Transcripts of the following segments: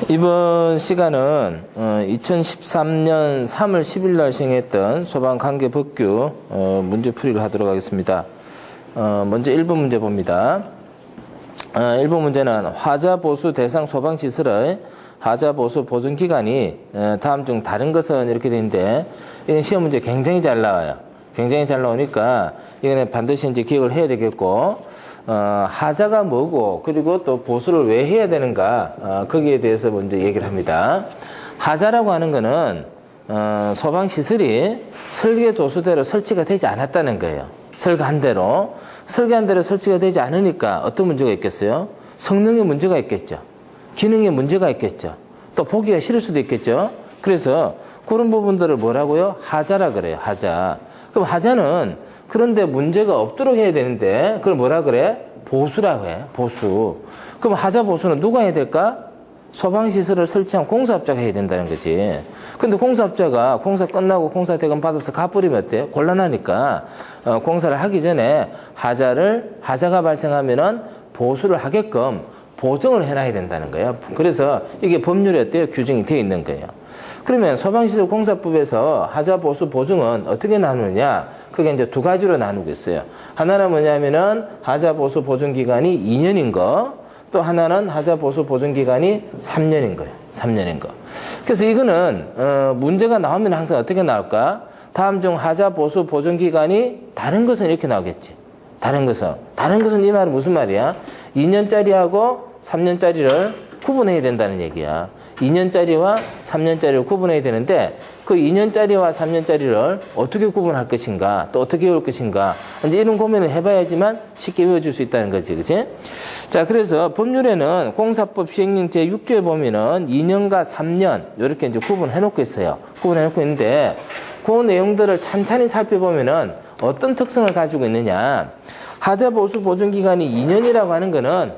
이번 시간은 2013년 3월 10일 날 시행했던 소방관계법규 문제풀이를 하도록 하겠습니다. 먼저 1번 문제 봅니다. 1번 문제는 하자보수 대상 소방시설의 하자보수 보존기간이 다음 중 다른 것은 이렇게 되는데, 이건 시험 문제 굉장히 잘 나와요. 굉장히 잘 나오니까 이거는 반드시 이제 기억을 해야 되겠고, 하자가 뭐고, 그리고 또 보수를 왜 해야 되는가, 거기에 대해서 먼저 얘기를 합니다. 하자라고 하는 거는, 소방시설이 설계 도수대로 설치가 되지 않았다는 거예요. 설계한 대로 설치가 되지 않으니까 어떤 문제가 있겠어요? 성능에 문제가 있겠죠. 기능에 문제가 있겠죠. 또 보기가 싫을 수도 있겠죠. 그래서 그런 부분들을 뭐라고요? 하자라 그래요. 하자. 그럼 하자는 그런데 문제가 없도록 해야 되는데 그걸 뭐라 그래? 보수라고 해. 보수. 그럼 하자 보수는 누가 해야 될까? 소방시설을 설치한 공사업자가 해야 된다는 거지. 근데 공사업자가 공사 끝나고 공사 대금 받아서 갚으려면 어때요? 곤란하니까 공사를 하기 전에 하자가 발생하면은 보수를 하게끔 보정을 해놔야 된다는 거예요. 그래서 이게 법률에 어때요? 규정이 되어 있는 거예요. 그러면 소방시설 공사법에서 하자 보수 보증은 어떻게 나누느냐? 그게 이제 두 가지로 나누고 있어요. 하나는 뭐냐면은 하자 보수 보증 기간이 2년인 거, 또 하나는 하자 보수 보증 기간이 3년인 거예요. 3년인 거. 그래서 이거는 문제가 나오면 항상 어떻게 나올까? 다음 중 하자 보수 보증 기간이 다른 것은 이렇게 나오겠지. 다른 것은 이 말은 무슨 말이야? 2년짜리하고 3년짜리를 구분해야 된다는 얘기야. 2년짜리와 3년짜리를 구분해야 되는데 그 2년짜리와 3년짜리를 어떻게 구분할 것인가, 또 어떻게 외울 것인가, 이제 이런 고민을 해봐야지만 쉽게 외워질 수 있다는 거지, 그치? 자, 그래서 법률에는 공사법 시행령 제6조에 보면은 2년과 3년 이렇게 이제 구분해놓고 있어요. 구분해놓고 있는데 그 내용들을 찬찬히 살펴보면은 어떤 특성을 가지고 있느냐? 하자 보수 보증 기간이 2년이라고 하는 거는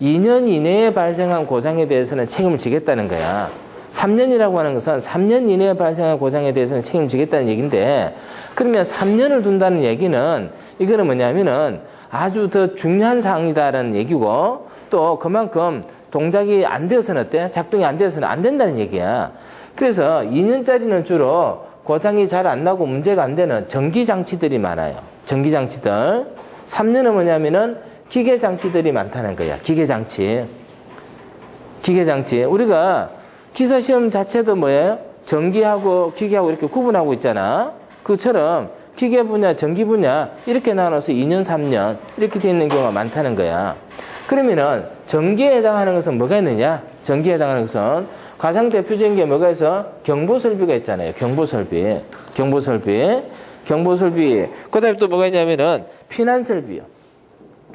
2년 이내에 발생한 고장에 대해서는 책임을 지겠다는 거야. 3년이라고 하는 것은 3년 이내에 발생한 고장에 대해서는 책임을 지겠다는 얘기인데, 그러면 3년을 둔다는 얘기는 이거는 뭐냐면은 아주 더 중요한 사항이다라는 얘기고, 또 그만큼 동작이 안 되어서는 어때? 작동이 안 되어서는 안 된다는 얘기야. 그래서 2년짜리는 주로 고장이 잘 안 나고 문제가 안 되는 전기장치들이 많아요. 전기장치들. 3년은 뭐냐면은 기계장치들이 많다는 거야. 기계장치. 우리가 기사시험 자체도 뭐예요? 전기하고 기계하고 이렇게 구분하고 있잖아. 그처럼 기계 분야, 전기 분야 이렇게 나눠서 2년, 3년 이렇게 돼 있는 경우가 많다는 거야. 그러면은 전기에 해당하는 것은 뭐가 있느냐? 전기에 해당하는 것은 가장 대표적인 게 뭐가 있어? 경보설비가 있잖아요. 경보설비. 그 다음에 또 뭐가 있냐면은 피난설비요.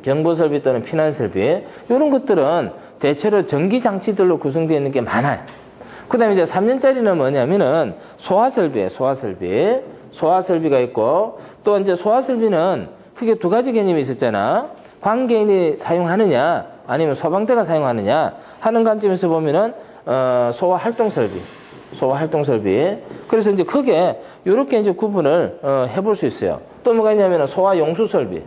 경보설비 또는 피난설비. 이런 것들은 대체로 전기장치들로 구성되어 있는 게 많아요. 그 다음에 이제 3년짜리는 뭐냐면은 소화설비예요. 소화설비가 있고, 또 이제 소화설비는 크게 두 가지 개념이 있었잖아. 관개인이 사용하느냐, 아니면 소방대가 사용하느냐 하는 관점에서 보면은 소화활동설비. 그래서 이제 크게 이렇게 이제 구분을 해볼 수 있어요. 또 뭐가 있냐면은 소화용수설비.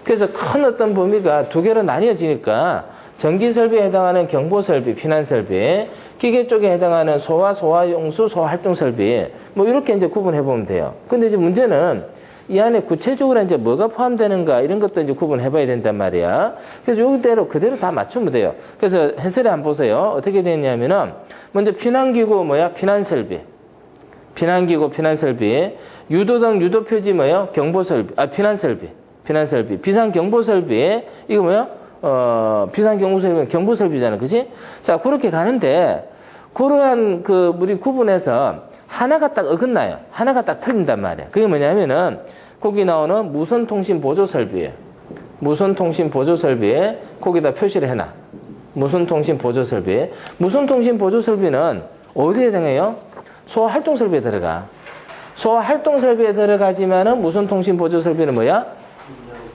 그래서 큰 어떤 범위가 두 개로 나뉘어지니까 전기설비에 해당하는 경보설비, 피난설비, 기계 쪽에 해당하는 소화용수, 소화활동설비, 뭐 이렇게 이제 구분해보면 돼요. 근데 이제 문제는 이 안에 구체적으로 이제 뭐가 포함되는가 이런 것도 이제 구분해봐야 된단 말이야. 그래서 여기대로 그대로 다 맞추면 돼요. 그래서 해설에 한번 보세요. 어떻게 되냐면은 먼저 피난기구 피난설비. 유도등 유도표지 경보설비, 피난설비. 비상경보설비. 이거 비상경보설비는 경보설비잖아. 그치? 자, 그렇게 가는데, 그러한 우리 구분해서 하나가 딱 어긋나요. 하나가 딱 틀린단 말이야. 그게 뭐냐면은, 거기 나오는 무선통신보조설비에, 거기다 표시를 해놔. 무선통신보조설비는 어디에 해당해요? 소화활동설비에 들어가. 소화활동설비에 들어가지만은 무선통신보조설비는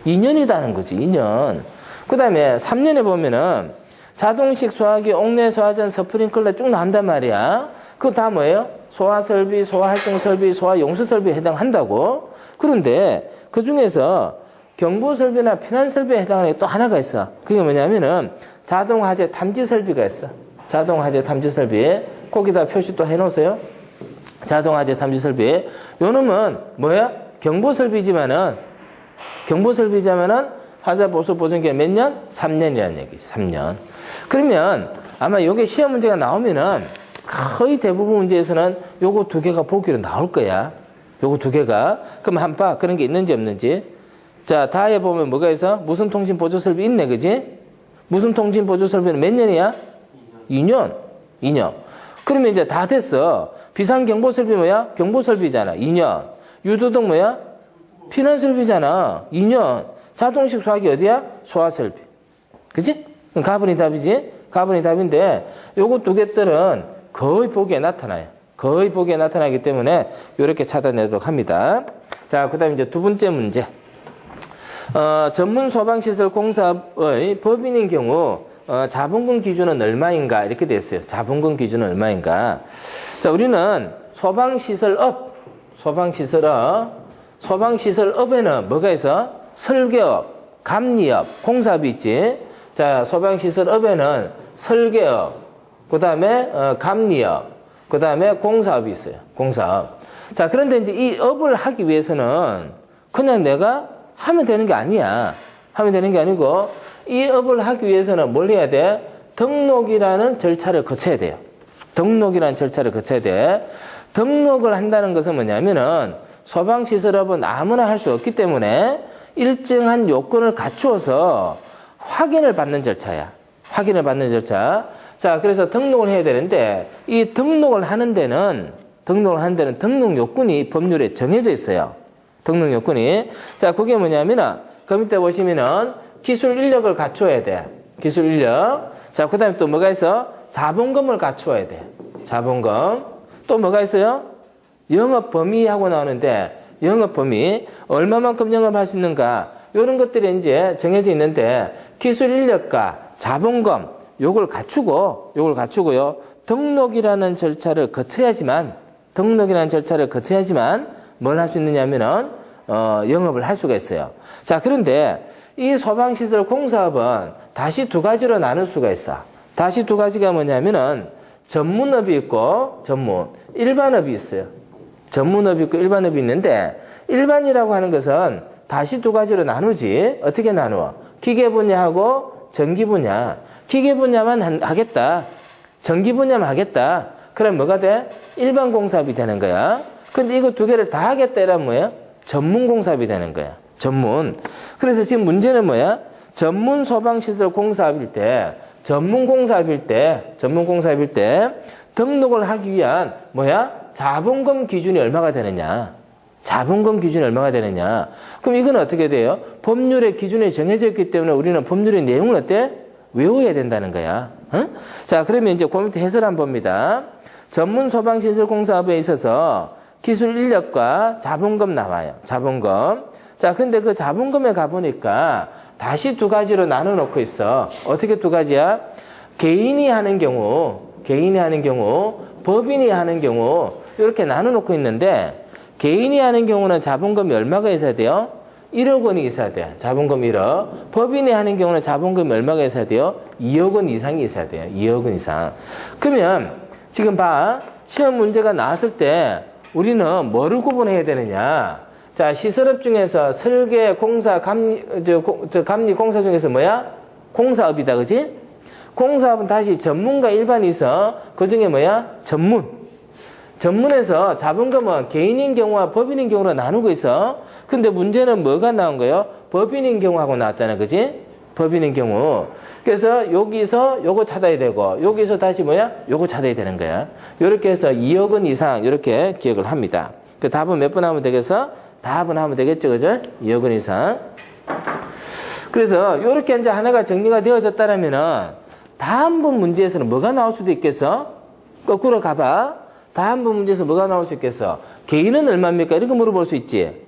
2년이다는 거지, 2년. 그 다음에 3년에 보면은 자동식 소화기, 옥내 소화전, 스프링클러 쭉 나온단 말이야. 그거 다 뭐예요? 소화설비, 소화활동설비, 소화용수설비에 해당한다고. 그런데 그 중에서 경보설비나 피난설비에 해당하는 게 또 하나가 있어. 그게 뭐냐면은 자동화재 탐지설비가 있어. 자동화재 탐지설비. 거기다 표시 또 해놓으세요. 자동화재 탐지설비. 요 놈은 뭐야? 경보설비지만은 화재보수 보존기간 몇 년? 3년이라는 얘기지. 3년. 그러면 아마 요게 시험 문제가 나오면은 거의 대부분 문제에서는 요거 두 개가 보기로 나올 거야. 요거 두 개가. 그럼 한번 봐. 그런 게 있는지 없는지. 자, 다에 보면 뭐가 있어? 무선 통신 보조 설비 있네. 그지? 무선 통신 보조 설비는 몇 년이야? 2년. 그러면 이제 다 됐어. 비상 경보 설비 뭐야? 경보 설비잖아. 2년. 유도등 뭐야? 피난 설비잖아. 2년. 자동식 소화기 어디야? 소화 설비. 그지? 그럼 가분이 답이지? 가분이 답인데 요거 두 개들은 거의 보기에 나타나요. 거의 보기에 나타나기 때문에 이렇게 찾아내도록 합니다. 자, 그 다음에 이제 두 번째 문제. 전문 소방시설 공사의 법인인 경우 자본금 기준은 얼마인가 이렇게 돼 있어요. 자본금 기준은 얼마인가. 자, 우리는 소방시설업에는 뭐가 있어? 설계업, 감리업, 공사업이 있지. 자, 소방시설업에는 설계업, 그 다음에 감리업, 그 다음에 공사업이 있어요. 공사업. 자, 그런데 이제 이 업을 하기 위해서는 그냥 내가 하면 되는 게 아니야. 하면 되는 게 아니고 이 업을 하기 위해서는 뭘 해야 돼? 등록이라는 절차를 거쳐야 돼요. 등록이라는 절차를 거쳐야 돼. 등록을 한다는 것은 뭐냐면은 소방시설업은 아무나 할 수 없기 때문에 일정한 요건을 갖추어서 확인을 받는 절차야. 확인을 받는 절차. 자, 그래서 등록을 해야 되는데 이 등록을 하는 데는 등록 요건이 법률에 정해져 있어요. 등록 요건이. 자, 그게 뭐냐면은 그 밑에 보시면은 기술 인력을 갖춰야 돼. 기술 인력. 자, 그 다음에 또 뭐가 있어? 자본금을 갖추어야 돼. 자본금. 또 뭐가 있어요? 영업 범위하고 나오는데 영업 범위. 얼마만큼 영업할 수 있는가. 이런 것들이 이제 정해져 있는데 기술 인력과 자본금 요걸 갖추고요. 등록이라는 절차를 거쳐야지만 뭘 할 수 있느냐면은 영업을 할 수가 있어요. 자, 그런데 이 소방시설 공사업은 다시 두 가지로 나눌 수가 있어. 다시 두 가지가 뭐냐면은 전문업이 있고 일반업이 있어요. 전문업이 있고 일반업이 있는데 일반이라고 하는 것은 다시 두 가지로 나누지. 어떻게 나누어? 기계 분야하고 전기 분야. 기계 분야만 하겠다. 전기 분야만 하겠다. 그럼 뭐가 돼? 일반 공사업이 되는 거야. 근데 이거 두 개를 다 하겠다 이러면 뭐야? 전문 공사업이 되는 거야. 전문. 그래서 지금 문제는 뭐야? 전문 소방시설 공사업일 때 등록을 하기 위한 자본금 기준이 얼마가 되느냐. 그럼 이건 어떻게 돼요? 법률의 기준이 정해져 있기 때문에 우리는 법률의 내용을 어때? 외워야 된다는 거야. 응? 자, 그러면 이제 그 밑에 해설 한번 봅니다. 전문 소방시설 공사업에 있어서 기술 인력과 자본금 나와요. 자본금. 자, 근데 그 자본금에 가보니까 다시 두 가지로 나눠 놓고 있어. 어떻게 두 가지야? 개인이 하는 경우, 법인이 하는 경우, 이렇게 나눠 놓고 있는데, 개인이 하는 경우는 자본금이 얼마가 있어야 돼요? 1억 원이 있어야 돼. 자본금 1억. 법인이 하는 경우는 자본금이 얼마가 있어야 돼요? 2억 원 이상이 있어야 돼요. 2억 원 이상. 그러면, 지금 봐. 시험 문제가 나왔을 때, 우리는 뭐를 구분해야 되느냐? 자, 시설업 중에서 설계, 공사, 감리 공사 중에서 뭐야? 공사업이다, 그지? 공사업은 다시 전문과 일반이 있어. 그 중에 뭐야? 전문에서 자본금은 개인인 경우와 법인인 경우로 나누고 있어. 근데 문제는 뭐가 나온 거예요? 법인인 경우하고 나왔잖아, 그지? 법인인 경우. 그래서 여기서 요거 찾아야 되고, 여기서 다시 요거 찾아야 되는 거야. 요렇게 해서 2억 원 이상, 요렇게 기억을 합니다. 그 답은 몇 번 하면 되겠어? 답은 하면 되겠죠, 그죠? 2억 원 이상. 그래서 요렇게 이제 하나가 정리가 되어졌다라면은 다음번 문제에서는 뭐가 나올 수도 있겠어? 거꾸로 가봐. 다음번 문제에서 뭐가 나올 수 있겠어? 개인은 얼마입니까? 이렇게 물어볼 수 있지.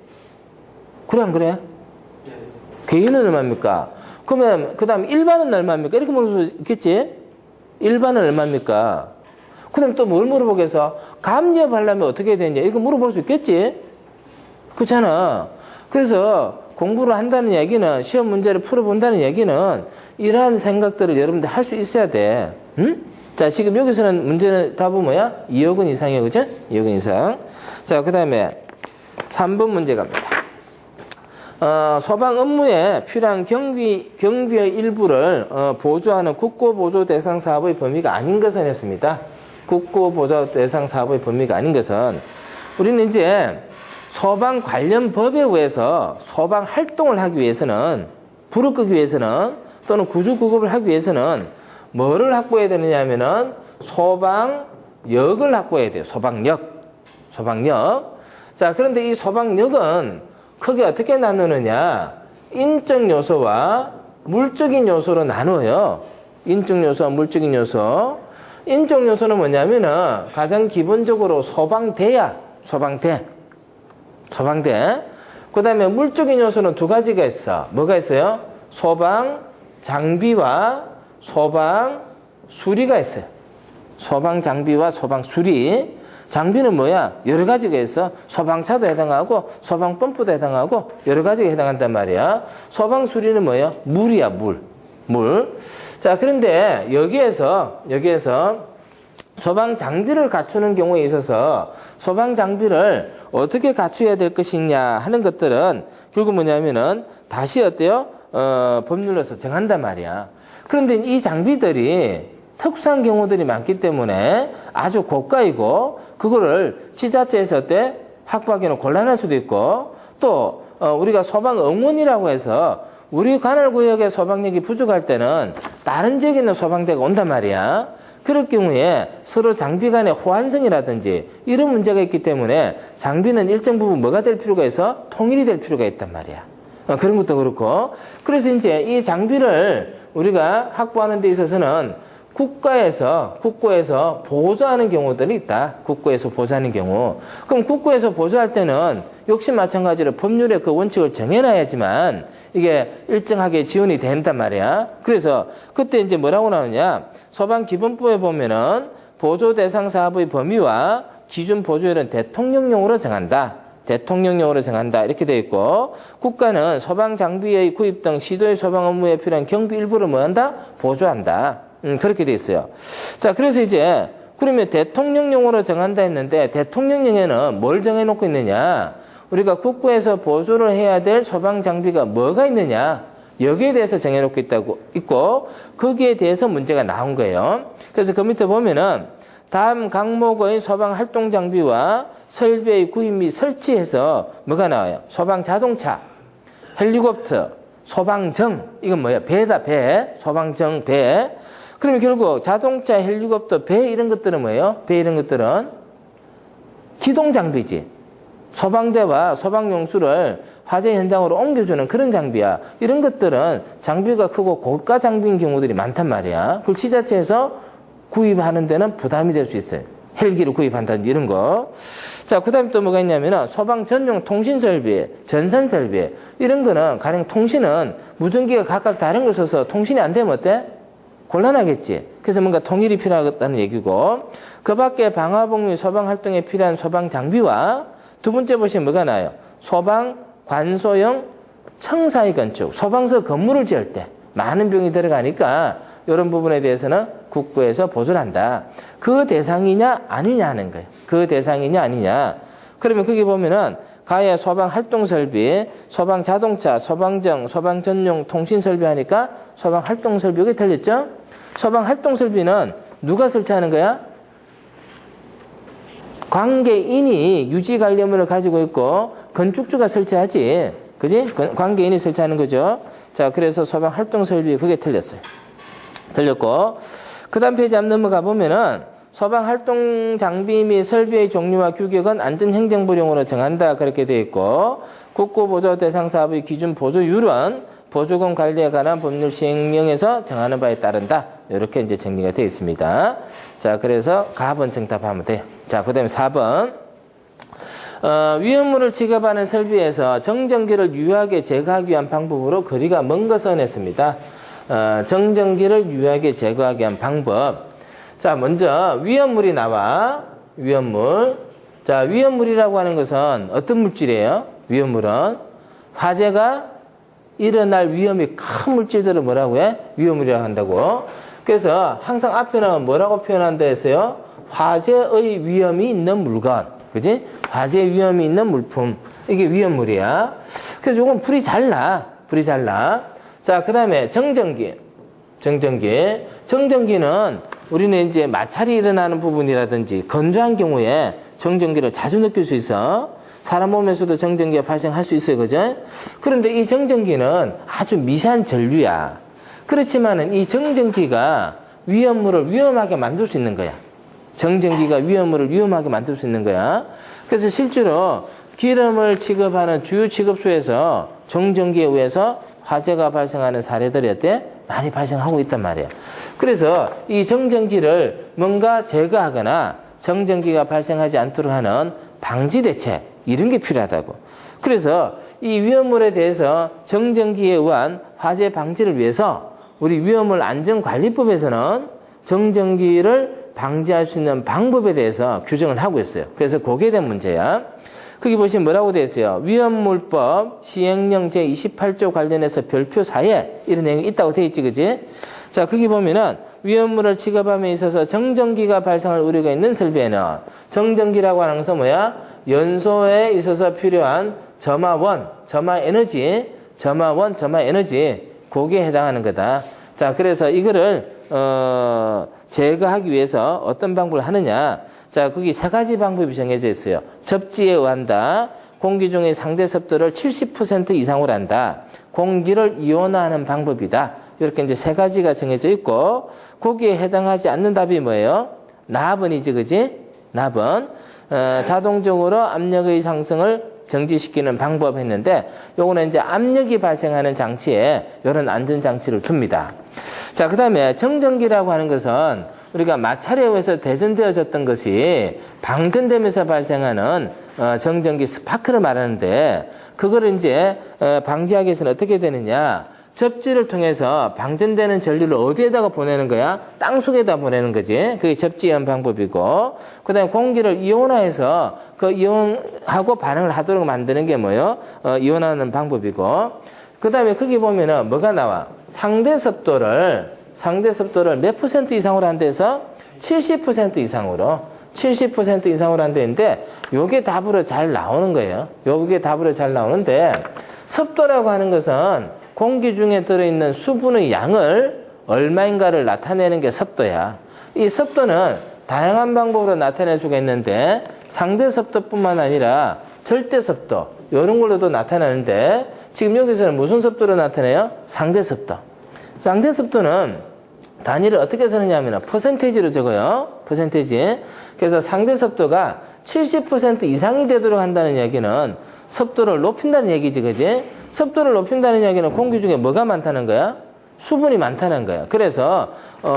그래 안 그래? 개인은 얼마입니까? 그러면 그 다음 일반은 얼마입니까? 이렇게 물어볼 수 있겠지? 일반은 얼마입니까? 그럼 또 뭘 물어보겠어? 감리업 하려면 어떻게 해야 되느냐? 이거 물어볼 수 있겠지? 그렇잖아. 그래서 공부를 한다는 얘기는, 시험 문제를 풀어본다는 얘기는 이러한 생각들을 여러분들 할 수 있어야 돼. 응? 자, 지금 여기서는 문제는 답은 뭐야? 2억 원 이상이에요. 그죠? 2억 원 이상. 자, 그 다음에 3번 문제 갑니다. 소방 업무에 필요한 경비의 일부를 보조하는 국고보조 대상 사업의 범위가 아닌 것은 했습니다. 국고보조 대상 사업의 범위가 아닌 것은, 우리는 이제 소방 관련 법에 의해서 소방 활동을 하기 위해서는, 불을 끄기 위해서는, 또는 구조구급을 하기 위해서는 뭐를 확보해야 되느냐 하면은 소방역을 확보해야 돼요. 소방역. 자, 그런데 이 소방역은 크게 어떻게 나누느냐? 인적 요소와 물적인 요소로 나누어요. 인적 요소와 물적인 요소. 인적 요소는 뭐냐면은 가장 기본적으로 소방대야. 소방대. 그 다음에 물적인 요소는 두 가지가 있어. 뭐가 있어요? 소방 장비와 소방 수리가 있어요. 소방 장비와 소방 수리. 장비는 뭐야? 여러 가지가 있어. 소방차도 해당하고 소방 펌프도 해당하고 여러 가지가 해당한단 말이야. 소방 수리는 뭐야? 물이야, 물. 자, 그런데 여기에서 소방 장비를 갖추는 경우에 있어서 소방 장비를 어떻게 갖춰야 될 것이냐 하는 것들은 결국 뭐냐면은 다시 어때요? 법률로서 정한단 말이야. 그런데 이 장비들이 특수한 경우들이 많기 때문에 아주 고가이고, 그거를 지자체에서 어때? 확보하기는 곤란할 수도 있고, 또 우리가 소방 응원이라고 해서 우리 관할구역에 소방력이 부족할 때는 다른 지역에 있는 소방대가 온단 말이야. 그럴 경우에 서로 장비 간의 호환성이라든지 이런 문제가 있기 때문에 장비는 일정 부분 뭐가 될 필요가 있어? 통일이 될 필요가 있단 말이야. 그런 것도 그렇고. 그래서 이제 이 장비를 우리가 확보하는 데 있어서는 국고에서 보조하는 경우들이 있다. 국고에서 보조하는 경우. 그럼 국고에서 보조할 때는 역시 마찬가지로 법률의 그 원칙을 정해놔야지만 이게 일정하게 지원이 된단 말이야. 그래서 그때 이제 뭐라고 나오냐? 소방기본법에 보면은 보조 대상 사업의 범위와 기준 보조율은 대통령령으로 정한다. 이렇게 되어 있고, 국가는 소방 장비의 구입 등 시도의 소방 업무에 필요한 경비 일부를 뭐 한다? 보조한다. 그렇게 되어 있어요. 자, 그래서 이제 그러면 대통령령으로 정한다 했는데 대통령령에는 뭘 정해놓고 있느냐? 우리가 국고에서 보조를 해야 될 소방 장비가 뭐가 있느냐? 여기에 대해서 정해놓고 있고 거기에 대해서 문제가 나온 거예요. 그래서 그 밑에 보면은 다음 강목의 소방 활동 장비와 설비의 구입 및 설치해서 뭐가 나와요? 소방 자동차, 헬리콥터, 소방정. 이건 뭐야? 배다, 배. 소방정, 배. 그러면 결국 자동차, 헬리콥터, 배 이런 것들은 뭐예요? 배 이런 것들은 기동 장비지. 소방대와 소방용수를 화재 현장으로 옮겨주는 그런 장비야. 이런 것들은 장비가 크고 고가 장비인 경우들이 많단 말이야. 그걸 지자체에서 구입하는 데는 부담이 될 수 있어요. 헬기를 구입한다든지 이런 거. 자, 그 다음에 또 뭐가 있냐면은 소방 전용 통신 설비, 전산 설비. 이런 거는 가령 통신은 무전기가 각각 다른 걸 써서 통신이 안 되면 어때? 곤란하겠지. 그래서 뭔가 통일이 필요하다는 얘기고, 그 밖에 방화복 및 소방 활동에 필요한 소방 장비와 두 번째 보시면 뭐가 나와요? 소방 관소형 청사의 건축, 소방서 건물을 지을 때 많은 비용이 들어가니까 이런 부분에 대해서는 국고에서 보조를 한다. 그 대상이냐 아니냐 하는 거예요. 그 대상이냐 아니냐. 그러면 거기 보면은 가해 소방 활동 설비, 소방 자동차, 소방정, 소방 전용 통신 설비 하니까 소방 활동 설비 여기 틀렸죠? 소방 활동 설비는 누가 설치하는 거야? 관계인이 유지 관리 업무를 가지고 있고 건축주가 설치하지. 그지? 관계인이 설치하는 거죠. 자, 그래서 소방 활동 설비 그게 틀렸어요. 틀렸고, 그 다음 페이지 앞 넘어가 보면은 소방 활동 장비 및 설비의 종류와 규격은 안전행정부령으로 정한다. 그렇게 되어 있고, 국고보조 대상 사업의 기준 보조율은 보조금 관리에 관한 법률 시행령에서 정하는 바에 따른다. 이렇게 이제 정리가 되어 있습니다. 자, 그래서 가번 정답하면 돼요. 자, 그 다음에 4번. 위험물을 취급하는 설비에서 정전기를 유효하게 제거하기 위한 방법으로 거리가 먼 것을 냈습니다. 정전기를 유효하게 제거하기 위한 방법. 자, 먼저 위험물이 나와. 위험물. 자, 위험물이라고 하는 것은 어떤 물질이에요? 위험물은 화재가 일어날 위험이 큰 물질들을 뭐라고 해? 위험물이라고 한다고. 그래서 항상 앞에는 뭐라고 표현한다 했어요? 화재의 위험이 있는 물건. 그지? 화재 위험이 있는 물품. 이게 위험물이야. 그래서 요건 불이 잘 나. 불이 잘 나. 자, 그 다음에 정전기. 정전기는 우리는 이제 마찰이 일어나는 부분이라든지 건조한 경우에 정전기를 자주 느낄 수 있어. 사람 몸에서도 정전기가 발생할 수 있어요. 그죠? 그런데 이 정전기는 아주 미세한 전류야. 그렇지만은 이 정전기가 위험물을 위험하게 만들 수 있는 거야. 정전기가 위험물을 위험하게 만들 수 있는 거야. 그래서 실제로 기름을 취급하는 주요 취급소에서 정전기에 의해서 화재가 발생하는 사례들이 어때? 많이 발생하고 있단 말이야. 그래서 이 정전기를 뭔가 제거하거나 정전기가 발생하지 않도록 하는 방지 대책, 이런 게 필요하다고. 그래서 이 위험물에 대해서 정전기에 의한 화재 방지를 위해서 우리 위험물 안전관리법에서는 정전기를 방지할 수 있는 방법에 대해서 규정을 하고 있어요. 그래서 그게 된 문제야. 거기 보시면 뭐라고 되어 있어요? 위험물법 시행령 제28조 관련해서 별표 4에 이런 내용이 있다고 되어 있지, 그지? 자, 거기 보면은 위험물을 취급함에 있어서 정전기가 발생할 우려가 있는 설비에는 정전기라고 하는 것은 뭐야? 연소에 있어서 필요한 점화원, 점화에너지, 거기에 해당하는 거다. 자, 그래서 이거를 제거하기 위해서 어떤 방법을 하느냐? 자, 거기 세 가지 방법이 정해져 있어요. 접지에 의한다. 공기 중의 상대 습도를 70% 이상으로 한다. 공기를 이온화하는 방법이다. 이렇게 이제 세 가지가 정해져 있고, 거기에 해당하지 않는 답이 뭐예요? 납은이지, 그지? 납은 자동적으로 압력의 상승을 정지시키는 방법 했는데, 요거는 이제 압력이 발생하는 장치에 이런 안전장치를 둡니다. 자, 그 다음에 정전기라고 하는 것은 우리가 마찰에 의해서 대전되어졌던 것이 방전되면서 발생하는 정전기 스파크를 말하는데, 그거를 이제 방지하기 위해서는 어떻게 되느냐? 접지를 통해서 방전되는 전류를 어디에다가 보내는 거야? 땅 속에다 보내는 거지. 그게 접지연 방법이고, 그 다음에 공기를 이온화해서 그 이온하고 반응을 하도록 만드는 게 뭐예요? 이온화하는 방법이고, 그 다음에 거기 보면은 뭐가 나와? 상대 습도를 몇 퍼센트 이상으로 한대서 70% 이상으로 70% 이상으로 한대는데, 요게 답으로 잘 나오는 거예요. 요게 답으로 잘 나오는데, 습도라고 하는 것은 공기 중에 들어있는 수분의 양을 얼마인가를 나타내는 게 습도야. 이 습도는 다양한 방법으로 나타낼 수가 있는데, 상대 습도뿐만 아니라 절대 습도, 이런 걸로도 나타나는데, 지금 여기서는 무슨 습도로 나타내요? 상대 습도. 상대 습도는 단위를 어떻게 쓰느냐 하면 퍼센테이지로 적어요. 퍼센테이지. 그래서 상대 습도가 70% 이상이 되도록 한다는 얘기는 습도를 높인다는 얘기지, 그지? 습도를 높인다는 얘기는 공기 중에 뭐가 많다는 거야? 수분이 많다는 거야. 그래서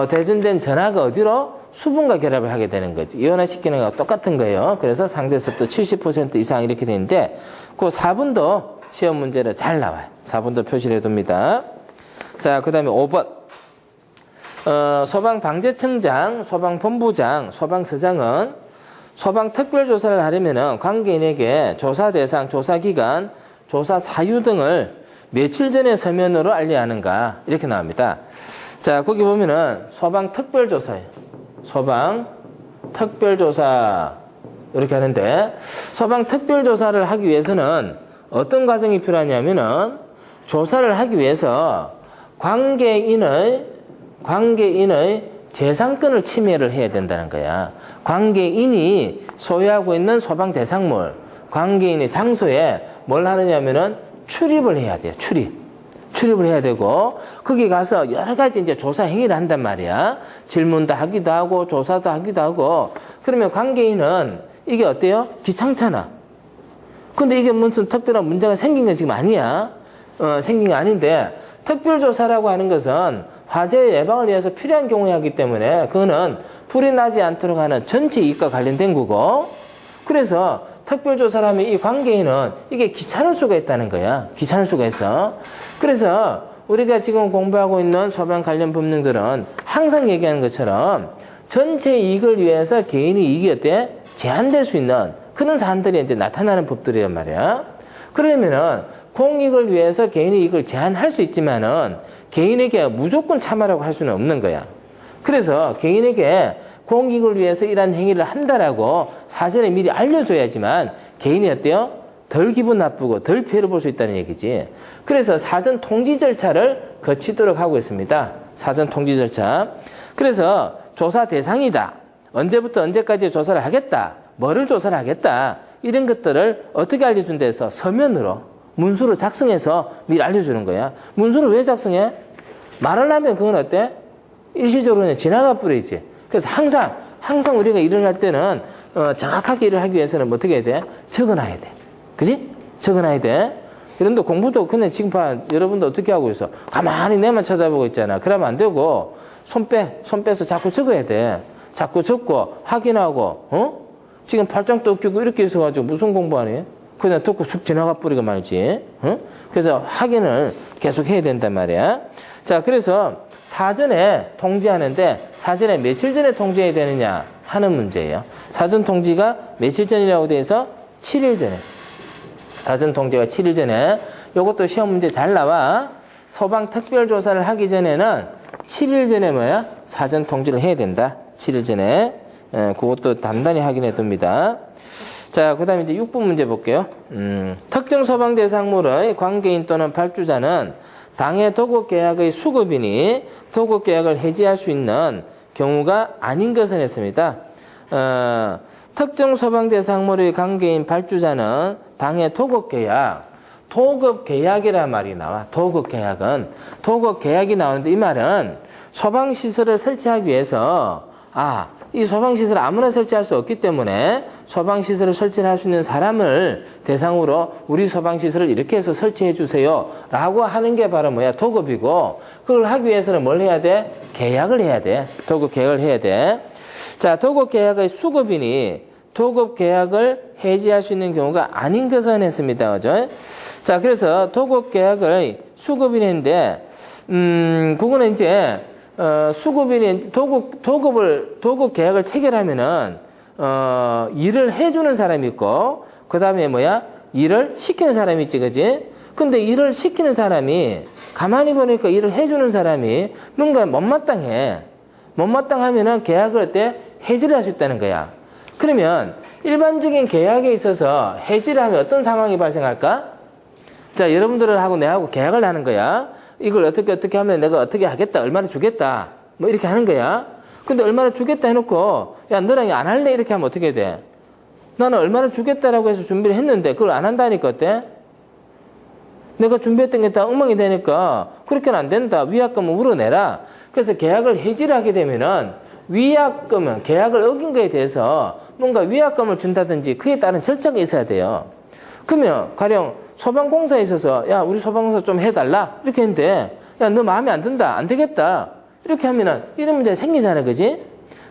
대전된 전하가 어디로? 수분과 결합을 하게 되는 거지. 이온화시키는 거와 똑같은 거예요. 그래서 상대 습도 70% 이상 이렇게 되는데, 그 4분도 시험 문제로 잘 나와요. 4분도 표시를 해둡니다. 자, 그 다음에 5번. 소방방재청장, 소방본부장, 소방서장은 소방특별조사를 하려면은 관계인에게 조사 대상, 조사 기간, 조사 사유 등을 며칠 전에 서면으로 알려야 하는가, 이렇게 나옵니다. 자, 거기 보면은 소방특별조사예요. 소방특별조사 이렇게 하는데, 소방특별조사를 하기 위해서는 어떤 과정이 필요하냐면은 조사를 하기 위해서 관계인의 재산권을 침해를 해야 된다는 거야. 관계인이 소유하고 있는 소방 대상물, 관계인의 장소에 뭘 하느냐면은 출입을 해야 돼요. 출입을 해야 되고, 거기 가서 여러 가지 이제 조사 행위를 한단 말이야. 질문도 하기도 하고, 조사도 하기도 하고. 그러면 관계인은 이게 어때요? 귀찮잖아. 근데 이게 무슨 특별한 문제가 생긴 건 지금 아니야. 생긴 게 아닌데, 특별조사라고 하는 것은 화재 예방을 위해서 필요한 경우에 하기 때문에 그거는 불이 나지 않도록 하는 전체 이익과 관련된 거고, 그래서 특별조사를 하면 이 관계인은 이게 귀찮을 수가 있다는 거야. 귀찮을 수가 있어. 그래서 우리가 지금 공부하고 있는 소방 관련 법령들은 항상 얘기하는 것처럼 전체 이익을 위해서 개인의 이익이 어때? 제한될 수 있는 그런 사안들이 이제 나타나는 법들이란 말이야. 그러면은 공익을 위해서 개인의 이익을 제한할 수 있지만은 개인에게 무조건 참아라고 할 수는 없는 거야. 그래서 개인에게 공익을 위해서 이러한 행위를 한다라고 사전에 미리 알려줘야지만 개인이 어때요? 덜 기분 나쁘고 덜 피해를 볼 수 있다는 얘기지. 그래서 사전 통지 절차를 거치도록 하고 있습니다. 사전 통지 절차. 그래서 조사 대상이다. 언제부터 언제까지 조사를 하겠다. 뭐를 조사를 하겠다. 이런 것들을 어떻게 알려준다 해서 서면으로 문서로 작성해서 미리 알려주는 거야. 문서를 왜 작성해? 말을 하면 그건 어때? 일시적으로 지나가 버리지. 그래서 항상 우리가 일을 할 때는 정확하게 일을 하기 위해서는 뭐 어떻게 해야 돼? 적어놔야 돼. 그지? 적어놔야 돼. 그런데 공부도 그냥 지금 봐. 여러분도 어떻게 하고 있어? 가만히 내만 쳐다보고 있잖아. 그러면 안 되고 손 빼서 자꾸 적어야 돼. 자꾸 적고 확인하고 지금 팔짱도 끼고 이렇게 있어가지고 무슨 공부하니? 그냥 듣고 쑥 지나가 버리고 말지. 그래서 확인을 계속 해야 된단 말이야. 자, 그래서 사전에 통지하는데 사전에 며칠 전에 통지해야 되느냐 하는 문제예요. 사전 통지가 며칠 전이라고 돼 있어? 7일 전에. 사전 통지가 7일 전에. 이것도 시험 문제 잘 나와. 소방 특별조사를 하기 전에는 7일 전에 뭐야? 사전 통지를 해야 된다. 7일 전에. 그것도 단단히 확인해 둡니다. 자, 그 다음에 이제 6번 문제 볼게요. 특정 소방 대상물의 관계인 또는 발주자는 당해 도급 계약의 수급인이 도급 계약을 해지할 수 있는 경우가 아닌 것을 했습니다. 특정 소방 대상물의 관계인 발주자는 당해 도급 계약이란 말이 나와. 도급 계약이 나오는데 이 말은 소방시설을 설치하기 위해서 이 소방시설을 아무나 설치할 수 없기 때문에 소방시설을 설치할 수 있는 사람을 대상으로 우리 소방시설을 이렇게 해서 설치해 주세요 라고 하는 게 바로 뭐야? 도급이고, 그걸 하기 위해서는 뭘 해야 돼? 계약을 해야 돼. 도급 계약을 해야 돼. 자, 도급 계약의 수급인이 도급 계약을 해지할 수 있는 경우가 아닌 것은 했습니다. 그죠? 자, 그래서 도급 계약을 수급인이 했는데 그거는 이제 수급인이 도급 계약을 체결하면은 일을 해주는 사람이 있고, 그 다음에 일을 시키는 사람이 있지, 그지? 근데 일을 시키는 사람이 가만히 보니까 일을 해주는 사람이 뭔가 못마땅하면은 계약을 어때? 해지를 할 수 있다는 거야. 그러면 일반적인 계약에 있어서 해지를 하면 어떤 상황이 발생할까? 자, 여러분들하고 내하고 계약을 하는 거야. 이걸 어떻게 하면 내가 어떻게 하겠다, 얼마나 주겠다, 뭐 이렇게 하는 거야. 근데 얼마나 주겠다 해놓고, 야, 너랑 안 할래? 이렇게 하면 어떻게 돼? 나는 얼마나 주겠다라고 해서 준비를 했는데 그걸 안 한다니까 어때? 내가 준비했던 게 다 엉망이 되니까 그렇게는 안 된다. 위약금을 물어내라. 그래서 계약을 해지를 하게 되면은 위약금은 계약을 어긴 거에 대해서 뭔가 위약금을 준다든지 그에 따른 절차가 있어야 돼요. 그러면 가령 소방공사에 있어서 야, 우리 소방공사 좀 해달라 이렇게 했는데 야, 너 마음에 안 든다, 안 되겠다 이렇게 하면은 이런 문제가 생기잖아, 그지?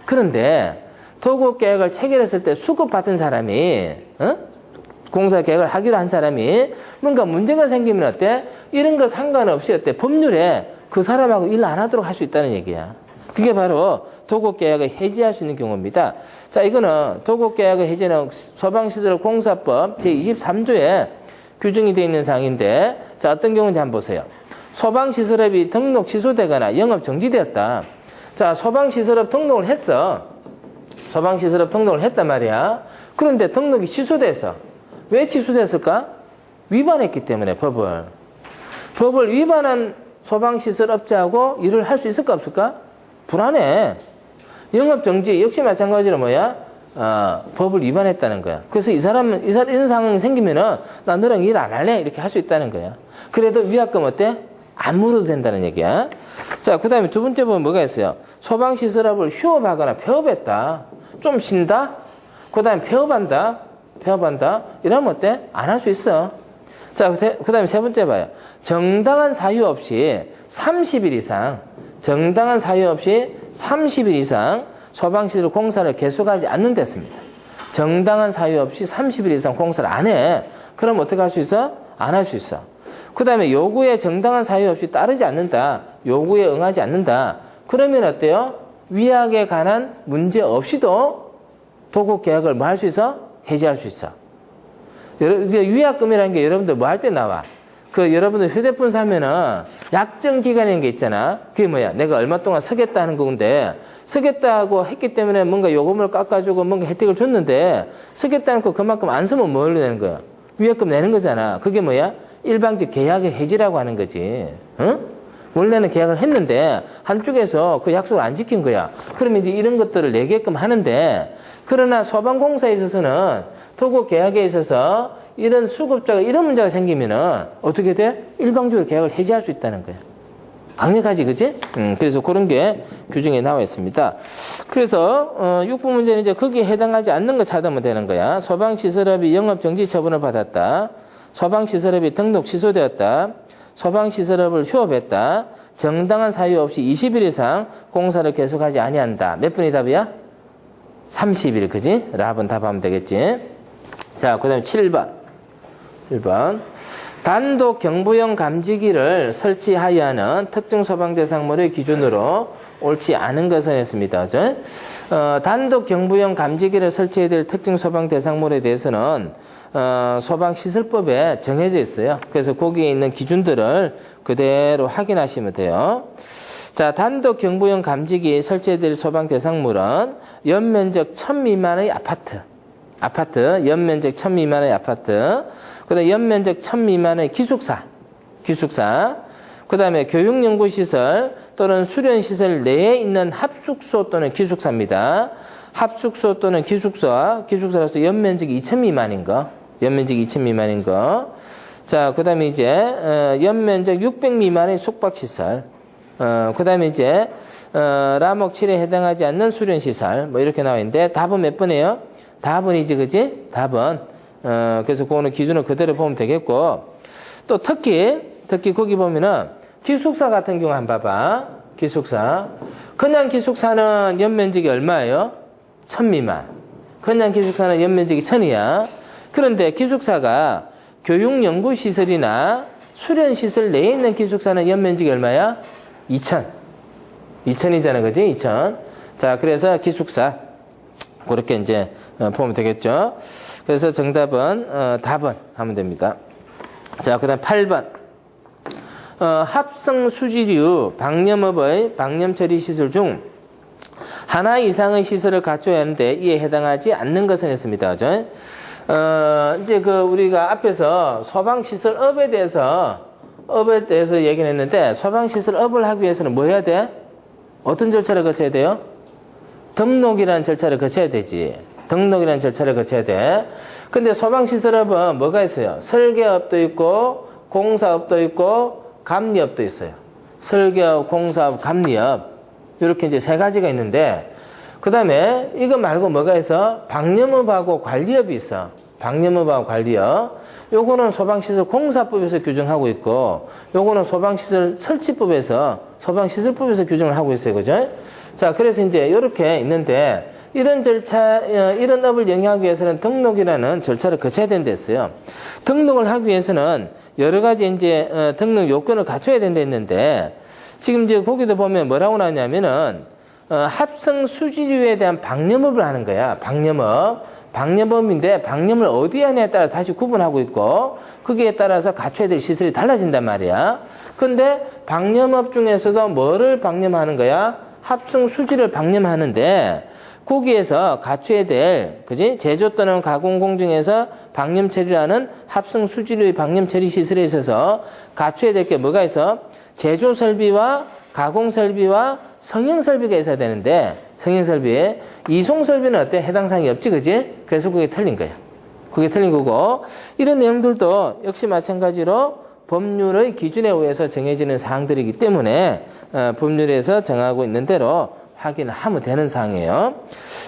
그런데 도급 계약을 체결했을 때 수급받은 사람이 공사 계약을 하기로 한 사람이 뭔가 문제가 생기면 어때? 이런 거 상관없이 어때? 법률에 그 사람하고 일 안 하도록 할 수 있다는 얘기야. 그게 바로 도급 계약을 해지할 수 있는 경우입니다. 자, 이거는 도급 계약을 해지는 소방시설공사법 제23조에 규정이 되어 있는 사항인데, 자, 어떤 경우인지 한번 보세요. 소방시설업이 등록 취소되거나 영업 정지되었다. 자, 소방시설업 등록을 했어. 소방시설업 등록을 했단 말이야. 그런데 등록이 취소돼서. 왜 취소됐을까? 위반했기 때문에 법을 위반한 소방시설업자하고 일을 할 수 있을까 없을까? 불안해. 영업정지 역시 마찬가지로 법을 위반했다는 거야. 그래서 이런 상황이 생기면은 나 너랑 일 안 할래? 이렇게 할 수 있다는 거야. 그래도 위약금 어때? 안 물어도 된다는 얘기야. 자, 그 다음에 두 번째 보면 뭐가 있어요? 소방시설업을 휴업하거나 폐업했다. 좀 쉰다? 그 다음에 폐업한다? 이러면 어때? 안 할 수 있어. 자, 그 다음에 세 번째 봐요. 정당한 사유 없이 30일 이상 소방시설 공사를 계속하지 않는 데습니다. 정당한 사유 없이 30일 이상 공사를 안 해. 그럼 어떻게 할 수 있어? 안 할 수 있어. 그 다음에 요구에 정당한 사유 없이 따르지 않는다. 요구에 응하지 않는다. 그러면 어때요? 위약에 관한 문제 없이도 도급 계약을 뭐 할 수 있어? 해지할 수 있어. 위약금이라는 게 여러분들 뭐 할 때 나와? 그 여러분들 휴대폰 사면은 약정 기간이라는 게 있잖아. 그게 뭐야? 내가 얼마 동안 쓰겠다는 건데 쓰겠다고 했기 때문에 뭔가 요금을 깎아주고 뭔가 혜택을 줬는데 쓰겠다는 거 그만큼 안 쓰면 뭘로 내는 거야? 위약금 내는 거잖아. 그게 뭐야? 일방적 계약의 해지라고 하는 거지. 응? 원래는 계약을 했는데 한쪽에서 그 약속을 안 지킨 거야. 그러면 이제 이런 것들을 내게끔 하는데 그러나 소방공사에 있어서는 토고 계약에 있어서 이런 수급자가 이런 문제가 생기면은 어떻게 돼? 일방적으로 계약을 해지할 수 있다는 거야. 강력하지, 그치? 그래서 그런 게 규정에 나와 있습니다. 그래서 6부 문제는 이제 거기에 해당하지 않는 거 찾으면 되는 거야. 소방시설업이 영업정지 처분을 받았다. 소방시설업이 등록 취소되었다. 소방시설업을 휴업했다. 정당한 사유 없이 20일 이상 공사를 계속하지 아니한다. 몇 분이 답이야? 30일, 그지? 라번 답하면 되겠지. 자, 그 다음에 7번. 1번. 단독 경보용 감지기를 설치하여야 하는 특정 소방대상물의 기준으로 옳지 않은 것은 했습니다. 단독 경보용 감지기를 설치해야 될 특정 소방대상물에 대해서는 소방시설법에 정해져 있어요. 그래서 거기에 있는 기준들을 그대로 확인하시면 돼요. 자, 단독 경보용 감지기 설치해야 될 소방대상물은 연면적 1000 미만의 아파트, 연면적 1000 미만의 아파트, 그 다음에 연면적 1000 미만의 기숙사, 그 다음에 교육연구시설 또는 수련시설 내에 있는 합숙소 또는 기숙사입니다. 합숙소 또는 기숙사로서 연면적이 2000 미만인 거, 자, 그 다음에 이제, 연면적 600 미만의 숙박시설, 그 다음에 이제, 라목 7에 해당하지 않는 수련시설, 뭐 이렇게 나와 있는데, 답은 몇 번이에요? 답은이지, 그지? 답은. 그래서 그거는 기준을 그대로 보면 되겠고, 또 특히 거기 보면은, 기숙사 같은 경우 한번 봐봐. 기숙사. 그냥 기숙사는 연면적이 얼마예요? 1000 미만. 그냥 기숙사는 연면적이 1000이야. 그런데 기숙사가 교육연구시설이나 수련시설 내에 있는 기숙사는 연면적이 얼마야? 2000. 2000이잖아, 그지? 2000. 자, 그래서 기숙사. 그렇게 이제 보면 되겠죠. 그래서 정답은, 답은 하면 됩니다. 자, 그 다음 8번. 합성 수지류 방염업의 방염처리 시설 중 하나 이상의 시설을 갖춰야 하는데 이에 해당하지 않는 것은 했습니다. 이제 우리가 앞에서 소방시설업에 대해서 얘기를 했는데 소방시설업을 하기 위해서는 뭐 해야 돼? 어떤 절차를 거쳐야 돼요? 등록이라는 절차를 거쳐야 되지. 등록이라는 절차를 거쳐야 돼. 근데 소방시설업은 뭐가 있어요? 설계업도 있고, 공사업도 있고, 감리업도 있어요. 설계업, 공사업, 감리업. 이렇게 이제 세 가지가 있는데, 그 다음에 이거 말고 뭐가 있어? 방염업하고 관리업이 있어. 방염업하고 관리업. 요거는 소방시설 공사법에서 규정하고 있고, 요거는 소방시설 설치법에서, 소방시설법에서 규정을 하고 있어요. 그죠? 자, 그래서 이제 이렇게 있는데, 이런 절차, 이런 업을 영위하기 위해서는 등록이라는 절차를 거쳐야 된다 했어요. 등록을 하기 위해서는 여러 가지 이제, 등록 요건을 갖춰야 된다 했는데, 지금 이제 거기도 보면 뭐라고 나오냐면은, 합성 수지류에 대한 방염업을 하는 거야. 방염업인데, 방염을 어디에 하냐에 따라 다시 구분하고 있고, 거기에 따라서 갖춰야 될 시설이 달라진단 말이야. 근데 방염업 중에서도 뭐를 방염하는 거야? 합성 수지를 방염하는데, 거기에서 갖춰야 될, 그지? 제조 또는 가공 공정에서 방염 처리라는 합성 수지류의 방염 처리 시설에 있어서 갖춰야 될 게 뭐가 있어? 제조 설비와 가공 설비와 성형 설비가 있어야 되는데, 성형 설비에 이송 설비는 어때? 해당 사항이 없지, 그지? 그래서 그게 틀린 거야. 그게 틀린 거고, 이런 내용들도 역시 마찬가지로 법률의 기준에 의해서 정해지는 사항들이기 때문에 법률에서 정하고 있는 대로 확인을 하면 되는 사항이에요.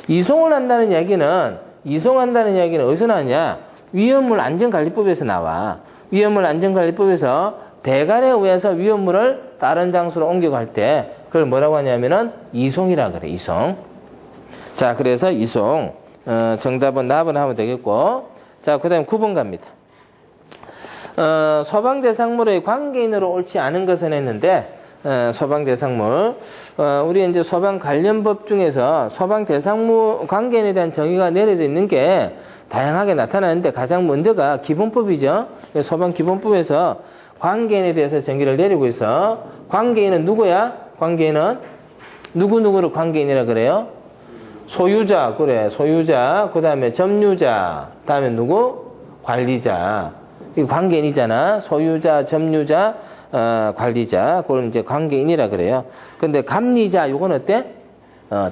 이송한다는 이야기는 어디서 나왔냐? 위험물 안전관리법에서 나와. 위험물 안전관리법에서 배관에 의해서 위험물을 다른 장소로 옮겨갈 때 그걸 뭐라고 하냐면은 이송이라 그래. 이송. 자, 그래서 이송. 정답은 납을 하면 되겠고. 자, 그 다음에 9번 갑니다. 소방대상물의 관계인으로 옳지 않은 것은 했는데, 소방대상물. 우리 이제 소방 관련법 중에서 소방대상물 관계인에 대한 정의가 내려져 있는 게 다양하게 나타나는데 가장 먼저가 기본법이죠. 소방기본법에서 관계인에 대해서 전기를 내리고 있어. 관계인은 누구야? 관계인은 누구누구를 관계인이라 그래요? 소유자, 그래. 소유자. 그 다음에 점유자. 다음에 누구? 관리자. 이 관계인이잖아. 소유자, 점유자, 관리자. 그걸 이제 관계인이라 그래요. 근데 감리자, 요건 어때?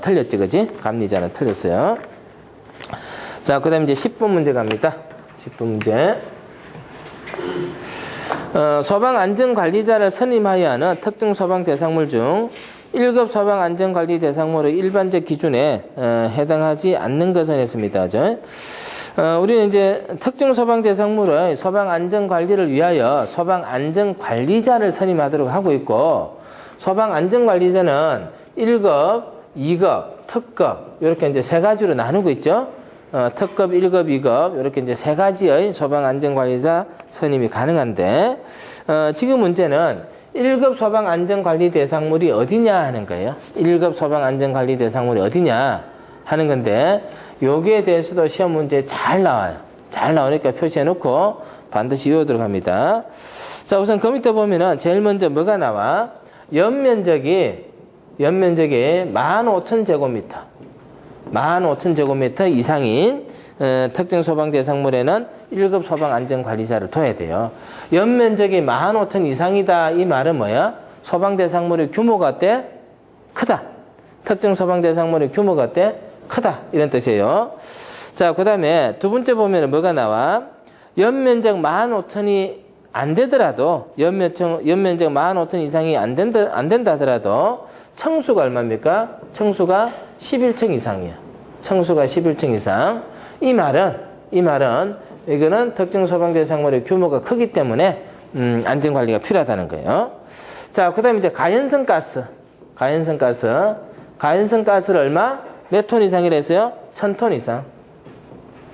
틀렸지, 그지? 감리자는 틀렸어요. 자, 그 다음에 이제 10번 문제 갑니다. 10번 문제. 소방안전관리자를 선임하여 하는 특정 소방 대상물 중 1급 소방안전관리 대상물의 일반적 기준에 해당하지 않는 것은 했습니다. 우리는 이제 특정 소방 대상물의 소방안전관리를 위하여 소방안전관리자를 선임하도록 하고 있고, 소방안전관리자는 1급, 2급, 특급 이렇게 이제 세 가지로 나누고 있죠. 특급, 1급, 2급 이렇게 이제 세 가지의 소방안전관리자 선임이 가능한데, 지금 문제는 1급 소방안전관리 대상물이 어디냐 하는 거예요. 1급 소방안전관리 대상물이 어디냐 하는 건데, 여기에 대해서도 시험 문제 잘 나와요. 잘 나오니까 표시해 놓고 반드시 외우도록 합니다. 자, 우선 그 밑에 보면은 제일 먼저 뭐가 나와? 연면적이 15,000제곱미터. 15,000제곱미터 이상인 특정 소방 대상물에는 1급 소방안전관리자를 둬야 돼요. 연면적이 15,000 이상이다. 이 말은 뭐야? 소방 대상물의 규모가 어때? 크다. 특정 소방 대상물의 규모가 어때? 크다. 이런 뜻이에요. 자, 그 다음에 두 번째 보면 뭐가 나와? 연면적 15,000이 안 되더라도, 연면적 15,000 이상이 안 된다 하더라도, 층수가 얼마입니까? 층수가 11층 이상이야. 층수가 11층 이상. 이 말은, 이거는 특정 소방대상물의 규모가 크기 때문에, 안전관리가 필요하다는 거예요. 자, 그 다음에 이제 가연성 가스. 가연성가스를 얼마? 몇 톤 이상이라 했어요? 1,000톤 이상.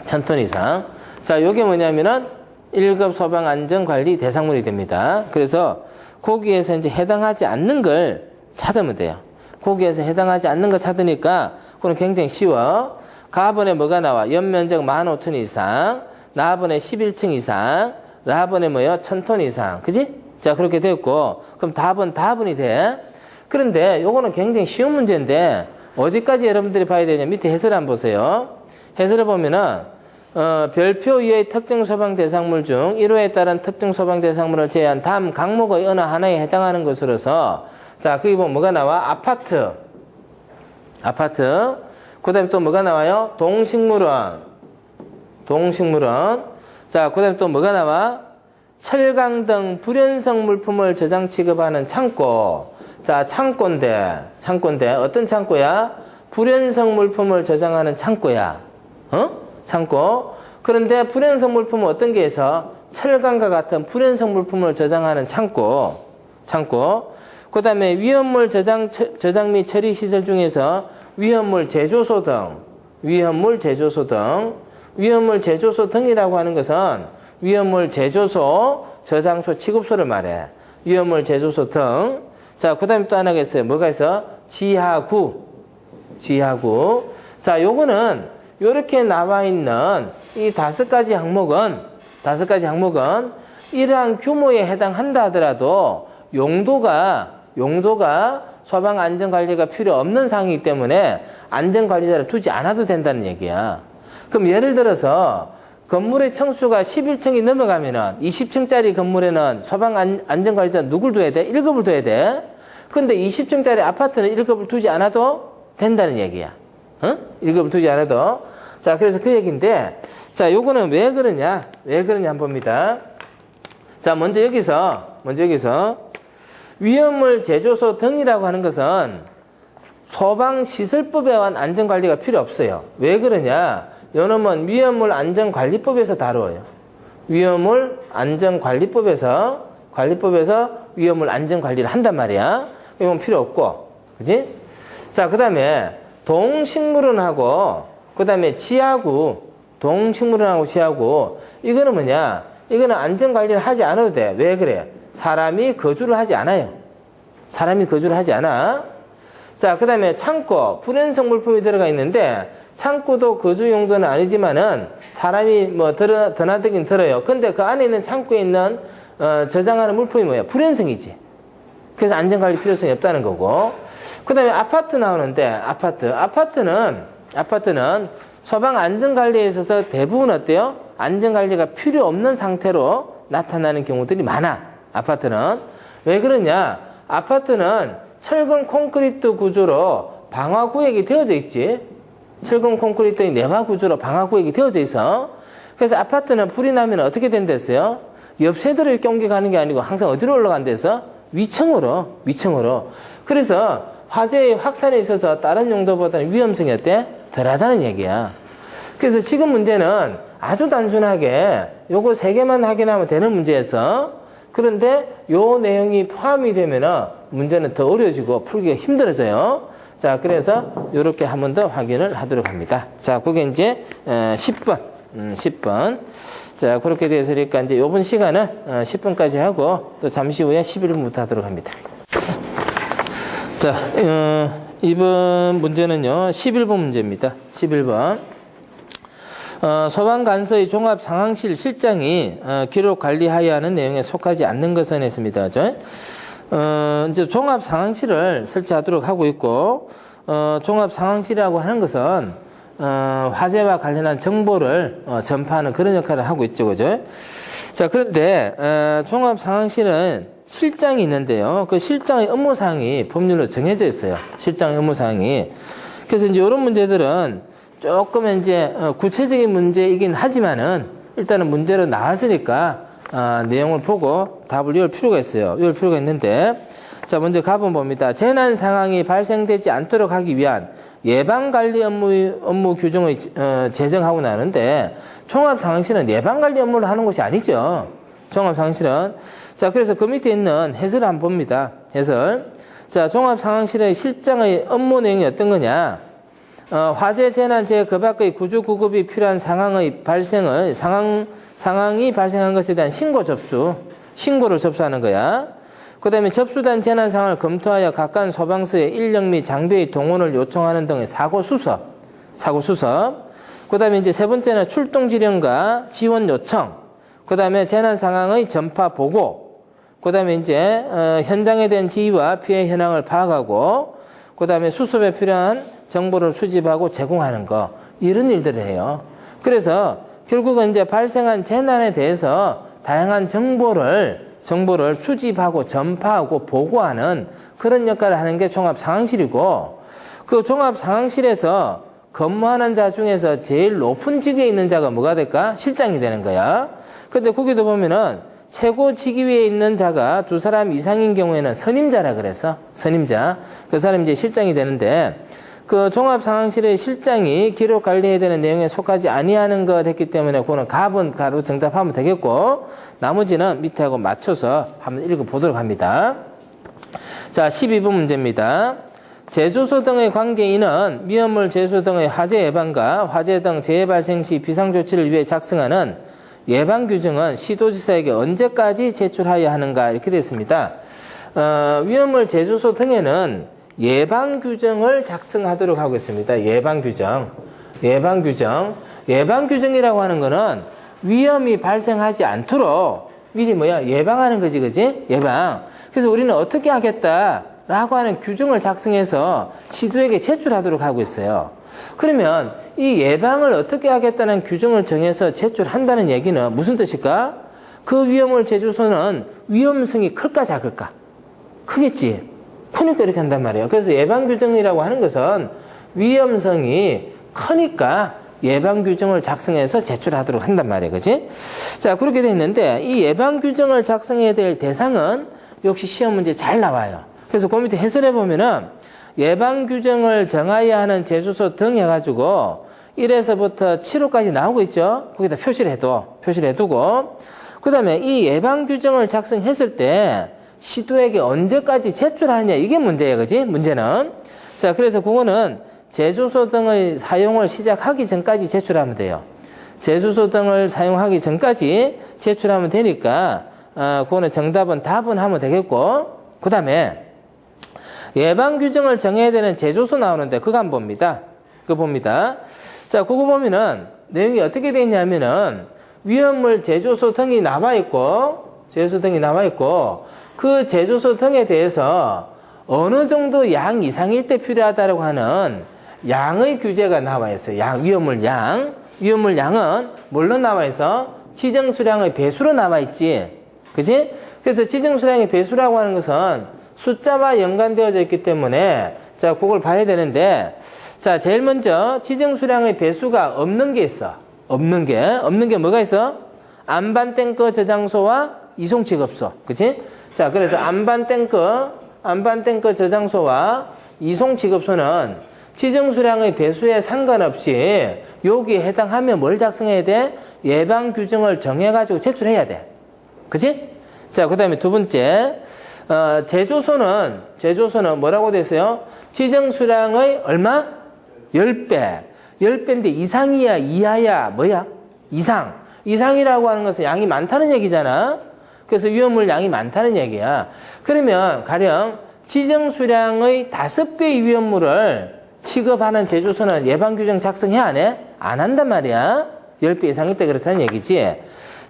1,000톤 이상. 자, 요게 뭐냐면은 1급 소방안전관리 대상물이 됩니다. 그래서 거기에서 이제 해당하지 않는 걸 찾으면 돼요. 거기에서 해당하지 않는 거 찾으니까 그건 굉장히 쉬워. 가번에 뭐가 나와? 연면적 15,000 이상, 나번에 11층 이상, 나번에 뭐요? 1,000톤 이상. 그지? 자, 그렇게 됐고, 그럼 답은이 돼. 그런데 요거는 굉장히 쉬운 문제인데, 어디까지 여러분들이 봐야 되냐? 밑에 해설 한번 보세요. 해설을 보면은, 별표 이하의 특정 소방 대상물 중 1호에 따른 특정 소방 대상물을 제외한 다음 항목의 어느 하나에 해당하는 것으로서, 자, 거기 보면 뭐가 나와? 아파트. 그 다음에 또 뭐가 나와요? 동식물원. 자, 그 다음에 또 뭐가 나와? 철강 등 불연성 물품을 저장 취급하는 창고. 자, 창고인데. 어떤 창고야? 불연성 물품을 저장하는 창고야. 창고. 그런데 불연성 물품은 어떤 게 있어? 철강과 같은 불연성 물품을 저장하는 창고. 그 다음에 위험물 저장 및 처리 시설 중에서 위험물 제조소 등이라고 하는 것은 위험물 제조소, 저장소, 취급소를 말해. 위험물 제조소 등. 자, 그 다음에 또 하나가 있어요. 뭐가 있어? 지하구. 자, 요거는 요렇게 나와 있는 이 5가지 항목은 이러한 규모에 해당한다 하더라도 용도가 소방안전관리가 필요 없는 상황이기 때문에 안전관리자를 두지 않아도 된다는 얘기야. 그럼 예를 들어서 건물의 층수가 11층이 넘어가면은 20층짜리 건물에는 소방안전관리자 누굴 둬야 돼? 1급을 둬야 돼. 근데 20층짜리 아파트는 1급을 두지 않아도 된다는 얘기야. 1급을 두지 않아도. 자, 그래서 그 얘기인데, 자, 요거는 왜 그러냐 한번 봅니다. 자, 먼저 여기서 위험물 제조소 등이라고 하는 것은 소방시설법에 의한 안전관리가 필요 없어요. 왜 그러냐? 요놈은 위험물 안전관리법에서 다루어요. 위험물 안전관리법에서 위험물 안전관리를 한단 말이야. 이건 필요 없고, 그지? 자, 그 다음에 동식물원하고, 그 다음에 지하구, 이거는 뭐냐? 이거는 안전관리를 하지 않아도 돼. 왜 그래? 사람이 거주를 하지 않아. 자, 그 다음에 창고, 불연성 물품이 들어가 있는데, 창고도 거주 용도는 아니지만은, 사람이 뭐, 드나들긴 들어요. 근데 그 안에 있는 창고에 있는, 저장하는 물품이 뭐야? 불연성이지. 그래서 안전관리 필요성이 없다는 거고. 그 다음에 아파트 나오는데, 아파트는 소방 안전관리에 있어서 대부분 어때요? 안전관리가 필요 없는 상태로 나타나는 경우들이 많아. 아파트는. 왜 그러냐? 아파트는 철근 콘크리트 구조로 방화구역이 되어져 있지. 철근 콘크리트의 내화 구조로 방화구역이 되어져 있어. 그래서 아파트는 불이 나면 어떻게 된댔어요? 옆 세대를 이렇게 옮겨가는 게 아니고 항상 어디로 올라간댔어? 위층으로. 그래서 화재의 확산에 있어서 다른 용도보다는 위험성이 어때? 덜하다는 얘기야. 그래서 지금 문제는 아주 단순하게 요거 3개만 확인하면 되는 문제였어. 그런데 요 내용이 포함이 되면은 문제는 더 어려워지고 풀기가 힘들어져요. 자, 그래서 요렇게 한 번 더 확인을 하도록 합니다. 자, 그게 이제 10번. 자, 그렇게 되었으니까 이제 요번 시간은 10분까지 하고 또 잠시 후에 11분부터 하도록 합니다. 자, 이번 문제는요, 11번 문제입니다. 11번. 소방관서의 종합상황실 실장이 기록 관리하여야 하는 내용에 속하지 않는 것은 했습니다. 이제 종합상황실을 설치하도록 하고 있고, 종합상황실이라고 하는 것은 화재와 관련한 정보를 전파하는 그런 역할을 하고 있죠. 그죠? 자, 그런데 종합상황실은 실장이 있는데요. 그 실장의 업무사항이 법률로 정해져 있어요. 실장의 업무사항이. 그래서 이제 이런 문제들은 조금 이제 구체적인 문제이긴 하지만은 일단은 문제로 나왔으니까 내용을 보고 답을 외울 필요가 있어요. 외울 필요가 있는데, 자, 먼저 가본 봅니다. 재난 상황이 발생되지 않도록 하기 위한 예방관리 업무 규정을 제정하고 나는데, 종합상황실은 예방관리 업무를 하는 곳이 아니죠. 종합상황실은. 자, 그래서 그 밑에 있는 해설을 한번 봅니다. 해설. 자, 종합상황실의 실장의 업무 내용이 어떤 거냐? 화재, 재난, 재해 그 밖의 구조 구급이 필요한 상황이 발생한 것에 대한 신고를 접수하는 거야. 그 다음에 접수된 재난 상황을 검토하여 가까운 소방서에 인력 및 장비의 동원을 요청하는 등의 사고 수습. 그 다음에 이제 세 번째는 출동 지령과 지원 요청. 그 다음에 재난 상황의 전파 보고. 그 다음에 이제, 현장에 대한 지휘와 피해 현황을 파악하고. 그 다음에 수습에 필요한 정보를 수집하고 제공하는 거. 이런 일들을 해요. 그래서 결국은 이제 발생한 재난에 대해서 다양한 정보를 수집하고 전파하고 보고하는 그런 역할을 하는 게 종합상황실이고, 그 종합상황실에서 근무하는 자 중에서 제일 높은 직위에 있는 자가 뭐가 될까? 실장이 되는 거야. 근데 거기도 보면은 최고 직위에 있는 자가 2사람 이상인 경우에는 선임자라 그래서 선임자. 그 사람이 이제 실장이 되는데, 그 종합상황실의 실장이 기록 관리해야 되는 내용에 속하지 아니하는 것 했기 때문에 그거는 가로 정답하면 되겠고, 나머지는 밑에 하고 맞춰서 한번 읽어보도록 합니다. 자, 12번 문제입니다. 제조소 등의 관계인은 위험물 제조 등의 화재 예방과 화재 등 재해 발생 시 비상조치를 위해 작성하는 예방규정은 시도지사에게 언제까지 제출하여야 하는가 이렇게 되어 있습니다. 위험물 제조소 등에는 예방규정을 작성하도록 하고 있습니다. 예방규정이라고 하는 거는 위험이 발생하지 않도록 미리 예방하는 거지, 그지? 예방. 그래서 우리는 어떻게 하겠다라고 하는 규정을 작성해서 시도에게 제출하도록 하고 있어요. 그러면 이 예방을 어떻게 하겠다는 규정을 정해서 제출한다는 얘기는 무슨 뜻일까? 그 위험물 제조소는 위험성이 클까 작을까? 크겠지. 크니까 이렇게 한단 말이에요. 그래서 예방규정이라고 하는 것은 위험성이 크니까 예방규정을 작성해서 제출하도록 한단 말이에요. 그치? 자, 그렇게 돼 있는데, 이 예방규정을 작성해야 될 대상은 역시 시험 문제 잘 나와요. 그래서 그 밑에 해설해 보면은 예방규정을 정하여야 하는 제조소 등 해가지고 1에서부터 7호까지 나오고 있죠? 거기다 표시를 해두고. 그 다음에 이 예방규정을 작성했을 때 시도에게 언제까지 제출하느냐, 이게 문제예요. 그지? 문제는. 자, 그래서 그거는 제조소 등의 사용을 시작하기 전까지 제출하면 돼요. 제조소 등을 사용하기 전까지 제출하면 되니까, 그거는 답은 하면 되겠고, 그 다음에 예방규정을 정해야 되는 제조소 나오는데, 그거 한번 봅니다. 자, 그거 보면은 내용이 어떻게 되어 있냐면은 위험물 제조소 등이 나와 있고, 제조소 등이 나와 있고 그 제조소 등에 대해서 어느 정도 양 이상일 때 필요하다라고 하는 양의 규제가 나와 있어요. 위험물 양. 위험물 양은 뭘로 나와 있어? 지정수량의 배수로 나와 있지. 그치? 그래서 지정수량의 배수라고 하는 것은 숫자와 연관되어져 있기 때문에 자, 그걸 봐야 되는데 자, 제일 먼저 지정수량의 배수가 없는 게 있어. 없는 게 뭐가 있어? 안반탱크 저장소와 이송취급소. 그치? 자, 그래서 안반탱크 저장소와 이송취급소는 지정수량의 배수에 상관없이 여기에 해당하면 뭘 작성해야 돼? 예방규정을 정해가지고 제출해야 돼. 그치? 자, 그 다음에 두 번째, 제조소는 뭐라고 돼 있어요? 지정수량의 얼마? 10배. 10배인데 이상이야, 이하야, 뭐야? 이상. 이상이라고 하는 것은 양이 많다는 얘기잖아. 그래서 위험물 양이 많다는 얘기야. 그러면 가령 지정수량의 5배의 위험물을 취급하는 제조소는 예방규정 작성해 안 해? 안 한단 말이야. 10배 이상일 때 그렇다는 얘기지.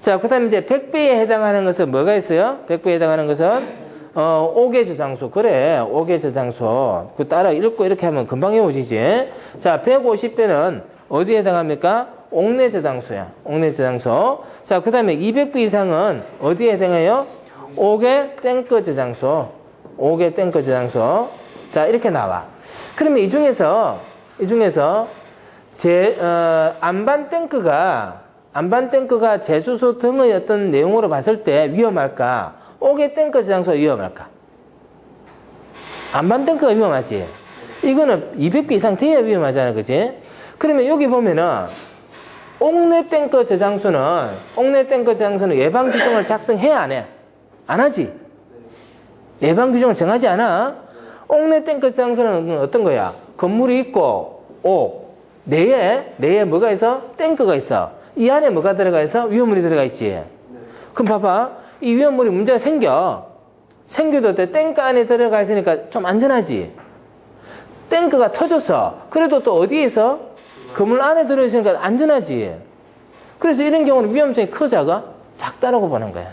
자, 그 다음에 이제 100배에 해당하는 것은 뭐가 있어요? 100배에 해당하는 것은, 5개 저장소. 그래, 5개 저장소. 그 따라 읽고 이렇게 하면 금방 외워지지. 자, 150배는 어디에 해당합니까? 옥내 저장소야. 옥내 저장소. 자, 그 다음에 200배 이상은 어디에 해당해요? 5개 탱크 저장소. 5개 탱크 저장소. 자, 이렇게 나와. 그러면 이 중에서 안반탱크가 제수소 등의 어떤 내용으로 봤을 때 위험할까? 5개 탱크 저장소가 위험할까? 안반탱크가 위험하지. 이거는 200배 이상 돼야 위험하잖아, 그지? 그러면 여기 보면은 옥내 탱크 저장소는 예방 규정을 작성해 안 해? 안 하지? 예방 규정을 정하지 않아? 옥내 탱크 저장소는 어떤 거야? 건물이 있고 내에 뭐가 있어? 탱크가 있어. 이 안에 뭐가 들어가 있어? 위험물이 들어가 있지. 그럼 봐봐. 이 위험물이 문제가 생겨도 돼. 탱크 안에 들어가 있으니까 좀 안전하지. 탱크가 터졌어. 그래도 또 어디에 있어? 건물 안에 들어있으니까 안전하지. 그래서 이런 경우는 위험성이 커, 작아? 작다라고 보는 거야.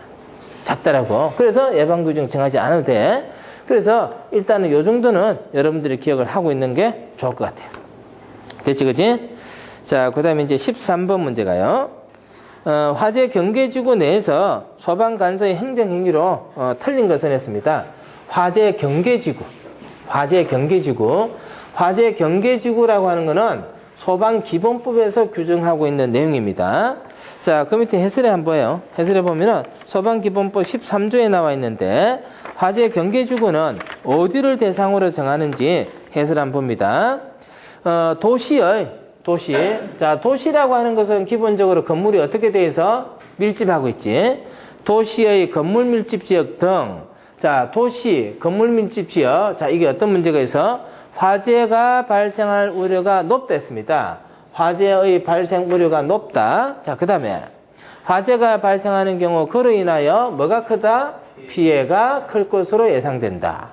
작다라고. 그래서 예방규정 정하지 않아도 돼. 그래서 일단은 요 정도는 여러분들이 기억을 하고 있는 게 좋을 것 같아요. 됐지, 그지? 자, 그 다음에 이제 13번 문제가요. 화재 경계지구 내에서 소방관서의 행정행위로 틀린 것은 했습니다. 화재 경계지구라고 하는 거는 소방기본법에서 규정하고 있는 내용입니다. 자, 그 밑에 해설에 한번 봐요. 해설에 보면은 소방기본법 13조에 나와 있는데 화재 경계지구는 어디를 대상으로 정하는지 해설 한번 봅니다. 도시. 자, 도시라고 하는 것은 기본적으로 건물이 어떻게 돼 있어? 밀집하고 있지. 도시의 건물 밀집 지역 등. 자, 도시, 건물 밀집 지역. 자, 이게 어떤 문제가 있어? 화재가 발생할 우려가 높다 했습니다. 화재의 발생 우려가 높다. 자, 그 다음에 화재가 발생하는 경우 그로 인하여 뭐가 크다? 피해가 클 것으로 예상된다.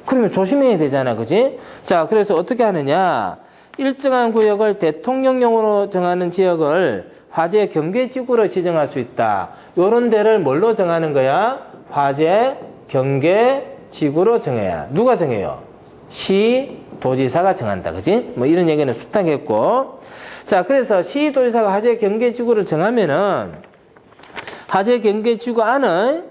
그러면 조심해야 되잖아, 그지? 자, 그래서 어떻게 하느냐? 일정한 구역을 대통령령으로 정하는 지역을 화재 경계지구로 지정할 수 있다. 요런 데를 뭘로 정하는 거야? 화재 경계지구로 정해야. 누가 정해요? 시, 도지사가 정한다. 그지? 뭐 이런 얘기는 수탁했고. 자, 그래서 시, 도지사가 화재 경계지구를 정하면은 화재 경계지구 안의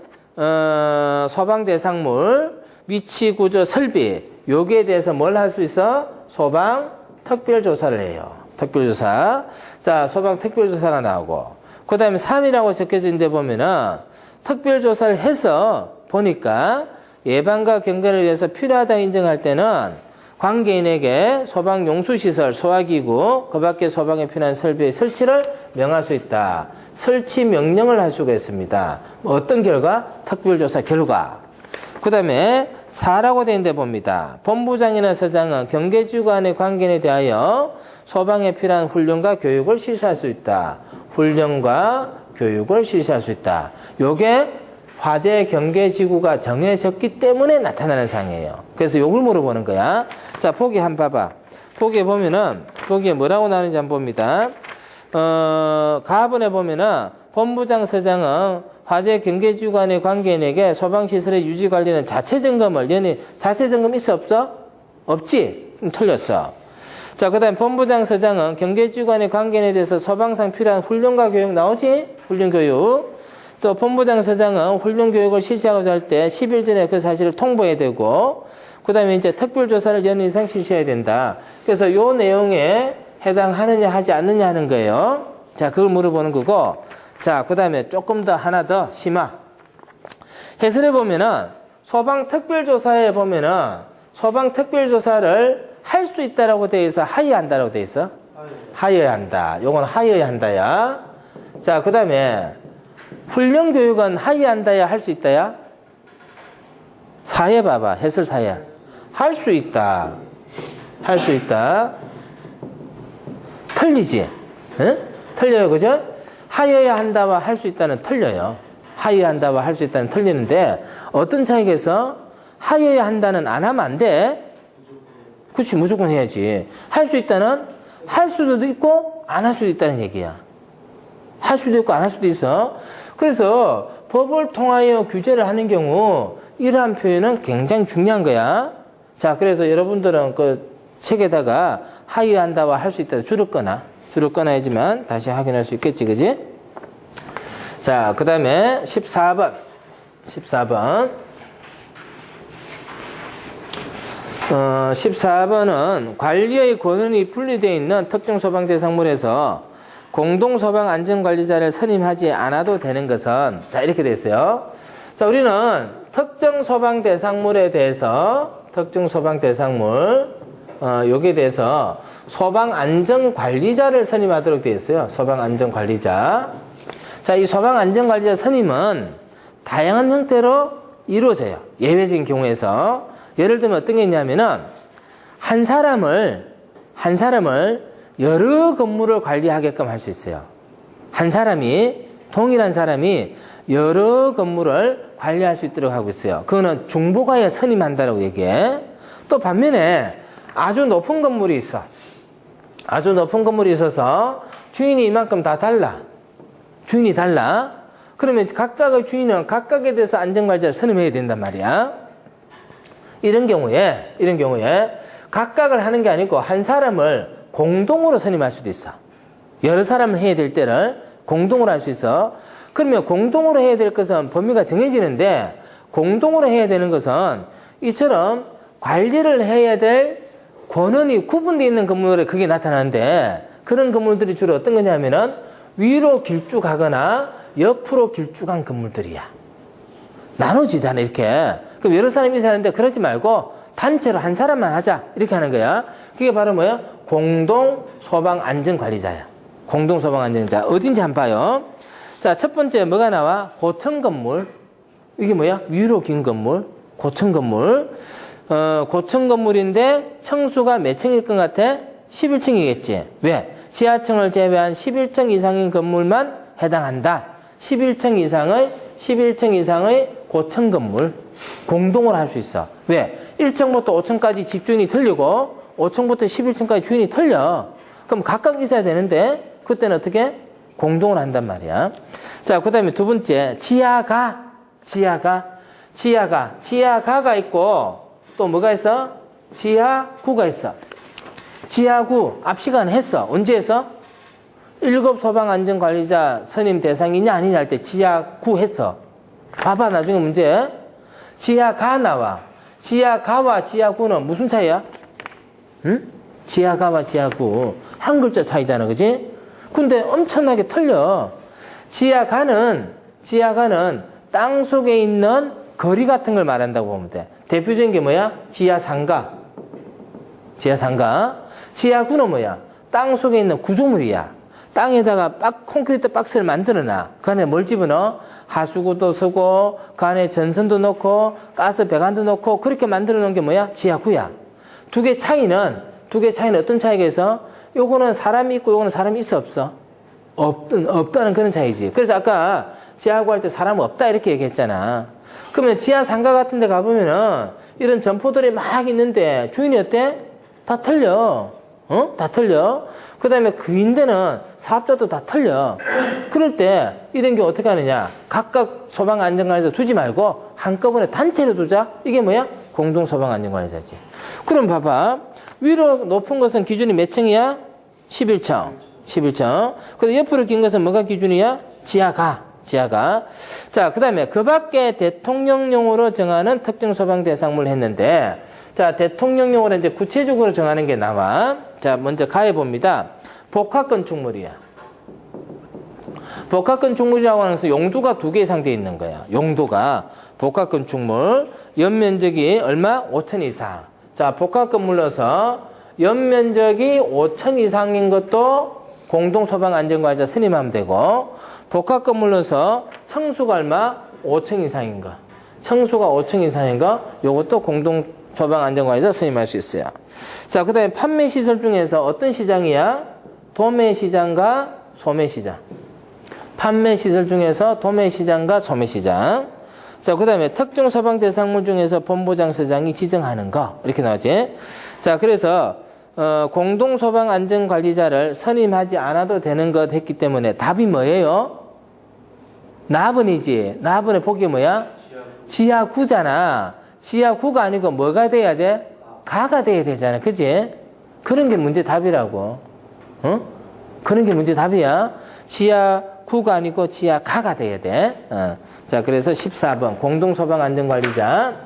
소방 대상물, 위치, 구조, 설비 여기에 대해서 뭘 할 수 있어? 소방 특별조사를 해요. 특별조사. 자, 소방 특별조사가 나오고. 그 다음에 3이라고 적혀져 있는데 보면은 특별조사를 해서 보니까 예방과 경계를 위해서 필요하다 인정할 때는 관계인에게 소방용수시설, 소화기구, 그 밖에 소방에 필요한 설비의 설치를 명할 수 있다. 설치 명령을 할 수가 있습니다. 어떤 결과? 특별조사 결과. 그 다음에 4라고 되어 있는데 봅니다. 본부장이나 서장은 경계지구 안의 관계인에 대하여 소방에 필요한 훈련과 교육을 실시할 수 있다. 훈련과 교육을 실시할 수 있다. 요게 화재 경계지구가 정해졌기 때문에 나타나는 사항이에요. 그래서 요걸 물어보는 거야. 자, 보기 한번 봐봐. 보기에 보면은, 보기에 뭐라고 나오는지 한번 봅니다. 가분에 보면은, 본부장, 서장은 화재 경계지구 간의 관계인에게 소방시설의 유지 관리는 자체 점검을, 얘는 자체 점검 있어 없어? 없지? 그럼 틀렸어. 자, 그 다음에 본부장 서장은 경계지구 간의 관계인에 대해서 소방상 필요한 훈련과 교육 나오지? 훈련 교육. 또 본부장 서장은 훈련 교육을 실시하고자 할 때 10일 전에 그 사실을 통보해야 되고, 그 다음에 이제 특별조사를 연일 이상 실시해야 된다. 그래서 요 내용에 해당하느냐 하지 않느냐 하는 거예요. 자, 그걸 물어보는 거고. 자, 그 다음에 조금 더 하나 더 심화. 해설해 보면은 소방 특별조사에 보면은 소방 특별조사를 할 수 있다라고 돼 있어? 하여야 한다라고 돼 있어? 하여야 한다. 요건 하여야 한다야. 자, 그 다음에 훈련 교육은 하여야 한다야? 할 수 있다야? 사회 봐봐. 해설 사회. 할 수 있다. 할 수 있다. 틀리지? 응? 틀려요. 그죠? 하여야 한다와 할 수 있다는 틀려요. 하여야 한다와 할 수 있다는 틀리는데 어떤 차이에서 하여야 한다는 안 하면 안 돼? 그렇지. 무조건 해야지. 할 수 있다는 할 수도 있고 안 할 수도 있다는 얘기야. 할 수도 있고 안 할 수도 있어. 그래서 법을 통하여 규제를 하는 경우 이러한 표현은 굉장히 중요한 거야. 자, 그래서 여러분들은 그 책에다가 하여한다와 할 수 있다 줄을 꺼놔야지만 다시 확인할 수 있겠지, 그지? 자, 그 다음에 14번. 14번은 관리의 권한이 분리되어 있는 특정 소방 대상물에서 공동 소방 안전관리자를 선임하지 않아도 되는 것은, 자, 이렇게 돼 있어요. 자, 우리는 특정 소방 대상물에 대해서, 특정 소방 대상물, 여기에 대해서 소방 안전관리자를 선임하도록 되어 있어요. 소방 안전관리자. 자, 이 소방 안전관리자 선임은 다양한 형태로 이루어져요. 예외적인 경우에서. 예를 들면 어떤 게 있냐면은, 한 사람을 여러 건물을 관리하게끔 할 수 있어요. 동일한 사람이 여러 건물을 관리할 수 있도록 하고 있어요. 그거는 중보가에 선임한다라고 얘기해. 또 반면에 아주 높은 건물이 있어. 아주 높은 건물이 있어서 주인이 이만큼 다 달라. 주인이 달라. 그러면 각각의 주인은 각각에 대해서 안전관리자를 선임해야 된단 말이야. 이런 경우에 각각을 하는 게 아니고 한 사람을 공동으로 선임할 수도 있어. 여러 사람을 해야 될 때를 공동으로 할 수 있어. 그러면 공동으로 해야 될 것은 범위가 정해지는데, 공동으로 해야 되는 것은 이처럼 관리를 해야 될 권한이 구분되어 있는 건물에 그게 나타나는데, 그런 건물들이 주로 어떤 거냐면은 위로 길쭉하거나 옆으로 길쭉한 건물들이야. 나눠지잖아, 이렇게. 그럼 여러 사람이 사는데 그러지 말고 단체로 한 사람만 하자, 이렇게 하는 거야. 그게 바로 뭐야? 공동 소방 안전관리자야. 공동 소방 안전관리자. 어딘지 한번 봐요. 자, 첫 번째 뭐가 나와? 고층 건물. 이게 뭐야? 위로 긴 건물. 고층 건물. 고층 건물인데 층수가 몇 층일 것 같아? 11층이겠지. 왜? 지하층을 제외한 11층 이상인 건물만 해당한다. 11층 이상의 고층 건물. 공동으로 할 수 있어. 왜? 1층부터 5층까지 집주인이 틀리고 5층부터 11층까지 주인이 틀려. 그럼 각각 있어야 되는데 그때는 어떻게? 공동으로 한단 말이야. 자, 그 다음에 두 번째, 지하가가 있고 또 뭐가 있어? 지하구가 있어. 지하구 앞 시간에 했어. 언제 했어? 1급 소방안전관리자 선임 대상이냐 아니냐 할 때 지하구 했어. 봐봐, 나중에 문제. 지하가 나와. 지하가와 지하구는 무슨 차이야? 응? 지하가와 지하구. 한 글자 차이잖아, 그지? 근데 엄청나게 틀려. 지하가는 땅 속에 있는 거리 같은 걸 말한다고 보면 돼. 대표적인 게 뭐야? 지하상가. 지하구는 뭐야? 땅 속에 있는 구조물이야. 땅에다가 콘크리트 박스를 만들어놔. 그 안에 뭘 집어넣어? 하수구도 쓰고, 그 안에 전선도 넣고, 가스 배관도 넣고, 그렇게 만들어 놓은 게 뭐야? 지하구야. 두 개 차이는 어떤 차이가 있어? 요거는 사람이 있고, 요거는 사람이 있어, 없어? 없다는 그런 차이지. 그래서 아까 지하구 할 때 사람 없다, 이렇게 얘기했잖아. 그러면 지하 상가 같은 데 가보면은, 이런 점포들이 막 있는데, 주인이 어때? 다 틀려. 다 틀려. 그 다음에 그인데는 사업자도 다 틀려. 그럴 때 이런 게 어떻게 하느냐. 각각 소방안전관리자 두지 말고 한꺼번에 단체로 두자. 이게 뭐야? 공동소방안전관리자지. 그럼 봐봐. 위로 높은 것은 기준이 몇 층이야? 11층. 11층. 그래서 옆으로 긴 것은 뭐가 기준이야? 지하가. 자, 그 다음에 그 밖에 대통령령으로 정하는 특정 소방 대상물 했는데, 자, 대통령령으로 이제 구체적으로 정하는 게 나와. 자, 먼저 가해 봅니다. 복합건축물이야. 복합건축물이라고 하는 것은 용도가 2개 이상 돼 있는 거야. 용도가. 복합건축물. 연면적이 얼마? 5천 이상. 자, 복합건물로서 연면적이 5천 이상인 것도 공동소방안전관리자 선임하면 되고, 복합건물로서 청수가 얼마? 5층 이상인 거. 청수가 5층 이상인 거, 요것도 공동소방안전관리자 선임할 수 있어요. 자, 그 다음에 판매시설 중에서 어떤 시장이야? 도매시장과 소매시장. 판매시설 중에서 도매시장과 소매시장. 자, 그 다음에 특정 소방 대상물 중에서 본부장서장이 지정하는 거. 이렇게 나오지. 자, 그래서 공동소방안전관리자를 선임하지 않아도 되는 것 했기 때문에 답이 뭐예요? 나번이지. 나번의 복이 뭐야? 지하구잖아. 지하구가 아니고 뭐가 돼야 돼? 가가 돼야 되잖아. 그지? 그런 게 문제 답이라고. 그런 게 문제 답이야. 지하구가 아니고 지하가가 돼야 돼. 자, 그래서 14번 공동소방안전관리자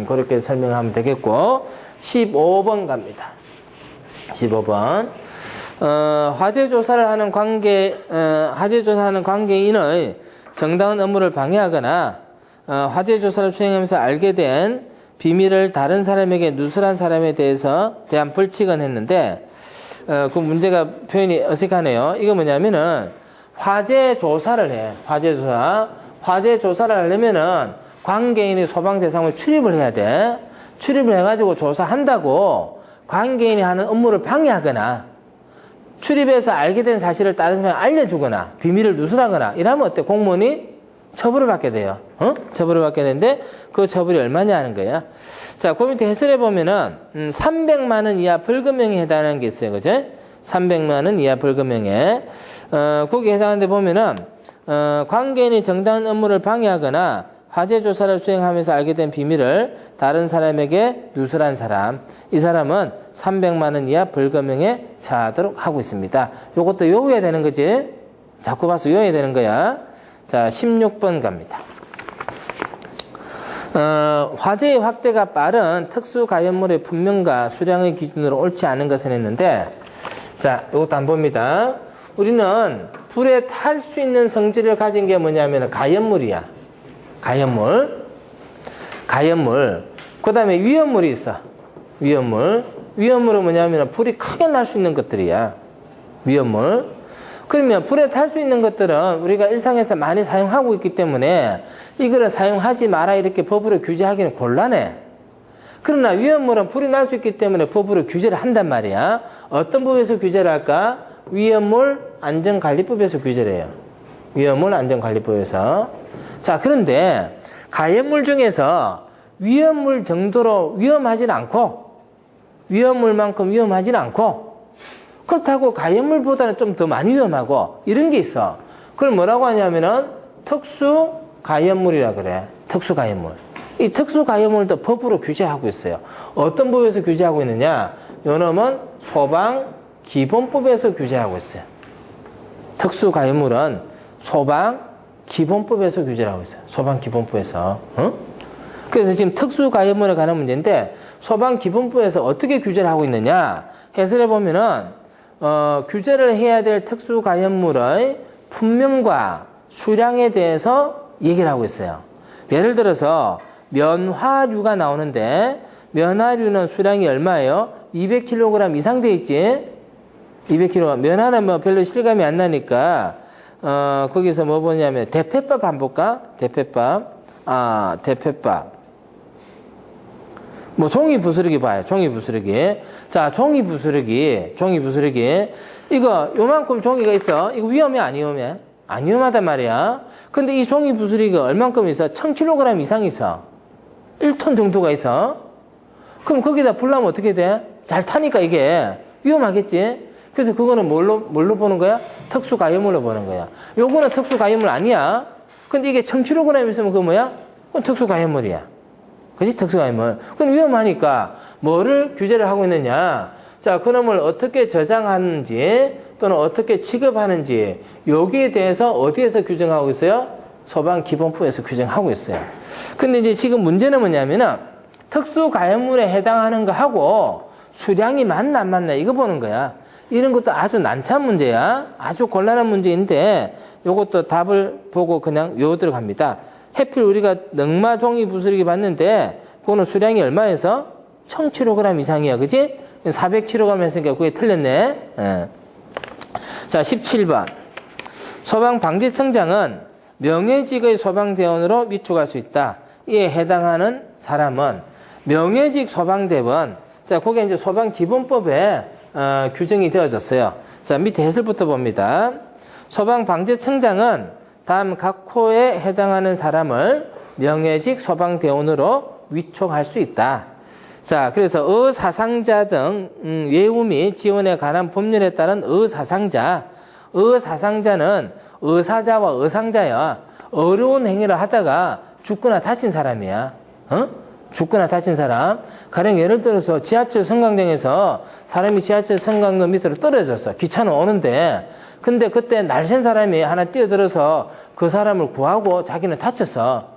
그렇게 설명하면 되겠고, 15번 갑니다. 15번. 화재 조사를 하는 관계인의 정당한 업무를 방해하거나 화재 조사를 수행하면서 알게 된 비밀을 다른 사람에게 누설한 사람에 대한 벌칙은 했는데, 그 문제가 표현이 어색하네요. 이거 뭐냐면은 화재 조사를 해. 화재 조사를 하려면은 관계인이 소방 대상을 출입을 해야 돼. 출입을 해가지고 조사한다고 관계인이 하는 업무를 방해하거나 출입해서 알게 된 사실을 다른 사람에게 알려주거나 비밀을 누설하거나 이러면 어때? 공무원이 처벌을 받게 돼요. 처벌을 받게 되는데 그 처벌이 얼마냐 하는 거야. 자, 그 밑에 해설해 보면은 300만 원 이하 벌금형에 해당하는 게 있어요. 그죠? 300만 원 이하 벌금형에 거기에 해당하는 데 보면은 관계인이 정당한 업무를 방해하거나 화재 조사를 수행하면서 알게 된 비밀을 다른 사람에게 누설한 사람, 이 사람은 300만 원 이하 벌금형에 처하도록 하고 있습니다. 요것도 외워야 되는 거지. 자꾸 봐서 외워야 되는 거야. 자, 16번 갑니다. 화재의 확대가 빠른 특수가연물의 분명과 수량의 기준으로 옳지 않은 것은 했는데, 자, 이것도 한번 봅니다. 우리는 불에 탈 수 있는 성질을 가진 게 뭐냐면 가연물이야. 가연물. 그 다음에 위험물이 있어. 위험물은 뭐냐면 불이 크게 날 수 있는 것들이야. 위험물. 그러면 불에 탈 수 있는 것들은 우리가 일상에서 많이 사용하고 있기 때문에 이거를 사용하지 마라 이렇게 법으로 규제하기는 곤란해. 그러나 위험물은 불이 날 수 있기 때문에 법으로 규제를 한단 말이야. 어떤 법에서 규제를 할까? 위험물 안전관리법에서 규제를 해요. 위험물 안전관리법에서. 자, 그런데 가연물 중에서 위험물 정도로 위험하진 않고 위험물만큼 위험하진 않고 그렇다고 가연물보다는 좀 더 많이 위험하고 이런 게 있어. 그걸 뭐라고 하냐면은 특수가연물이라 그래. 특수가연물. 이 특수가연물도 법으로 규제하고 있어요. 어떤 법에서 규제하고 있느냐? 요놈은 소방기본법에서 규제하고 있어요. 특수가연물은 소방기본법에서 규제를 하고 있어요. 소방기본법에서. 그래서 지금 특수가연물에 관한 문제인데 소방기본법에서 어떻게 규제를 하고 있느냐? 해설해 보면은 규제를 해야 될 특수가연물의 분명과 수량에 대해서 얘기를 하고 있어요. 예를 들어서 면화류가 나오는데 면화류는 수량이 얼마예요? 200kg 이상 돼 있지? 200kg. 면화는 뭐 별로 실감이 안 나니까 거기서 뭐 보냐면 대패밥 한번 볼까? 대패밥. 뭐 종이 부스러기 봐요. 종이 부스러기. 자, 종이 부스러기. 이거 요만큼 종이가 있어. 이거 위험해 안 위험해? 안 위험하단 말이야. 근데 이 종이 부스러기가 얼만큼 있어? 1000kg 이상 있어. 1톤 정도가 있어. 그럼 거기다 불나면 어떻게 돼? 잘 타니까 이게 위험하겠지? 그래서 그거는 뭘로 보는 거야? 특수가염으로 보는 거야. 요거는 특수가염물 아니야. 근데 이게 1000kg 있으면 그거 뭐야? 그건 특수가염물이야. 그치? 특수가염물. 그건 위험하니까 뭐를 규제를 하고 있느냐? 자, 그놈을 어떻게 저장하는지 또는 어떻게 취급하는지 여기에 대해서 어디에서 규정하고 있어요? 소방기본법에서 규정하고 있어요. 근데 이제 지금 문제는 뭐냐면은 특수가염물에 해당하는 거 하고 수량이 맞나 안 맞나 이거 보는 거야. 이런 것도 아주 난처한 문제야. 아주 곤란한 문제인데 요것도 답을 보고 그냥 요 들어갑니다. 해필 우리가 넝마 종이 부스러기 봤는데 그거는 수량이 얼마에서? 1000kg 이상이야. 그지? 400kg 했으니까 그게 틀렸네. 예. 자, 17번. 소방방지청장은 명예직의 소방대원으로 위촉할 수 있다. 이에 해당하는 사람은 명예직 소방대원. 자, 그게 이제 소방기본법에 규정이 되어졌어요. 자, 밑에 해설부터 봅니다. 소방방지청장은 다음 각 호에 해당하는 사람을 명예직 소방대원으로 위촉할 수 있다. 자, 그래서 의사상자 등 외우 및 지원에 관한 법률에 따른 의사상자는 의사자와 의상자야. 어려운 행위를 하다가 죽거나 다친 사람이야. 죽거나 다친 사람. 가령 예를 들어서 지하철 승강장에서 사람이 지하철 승강장 밑으로 떨어졌어. 기차는 오는데. 근데 그때 날쌘 사람이 하나 뛰어들어서 그 사람을 구하고 자기는 다쳤어.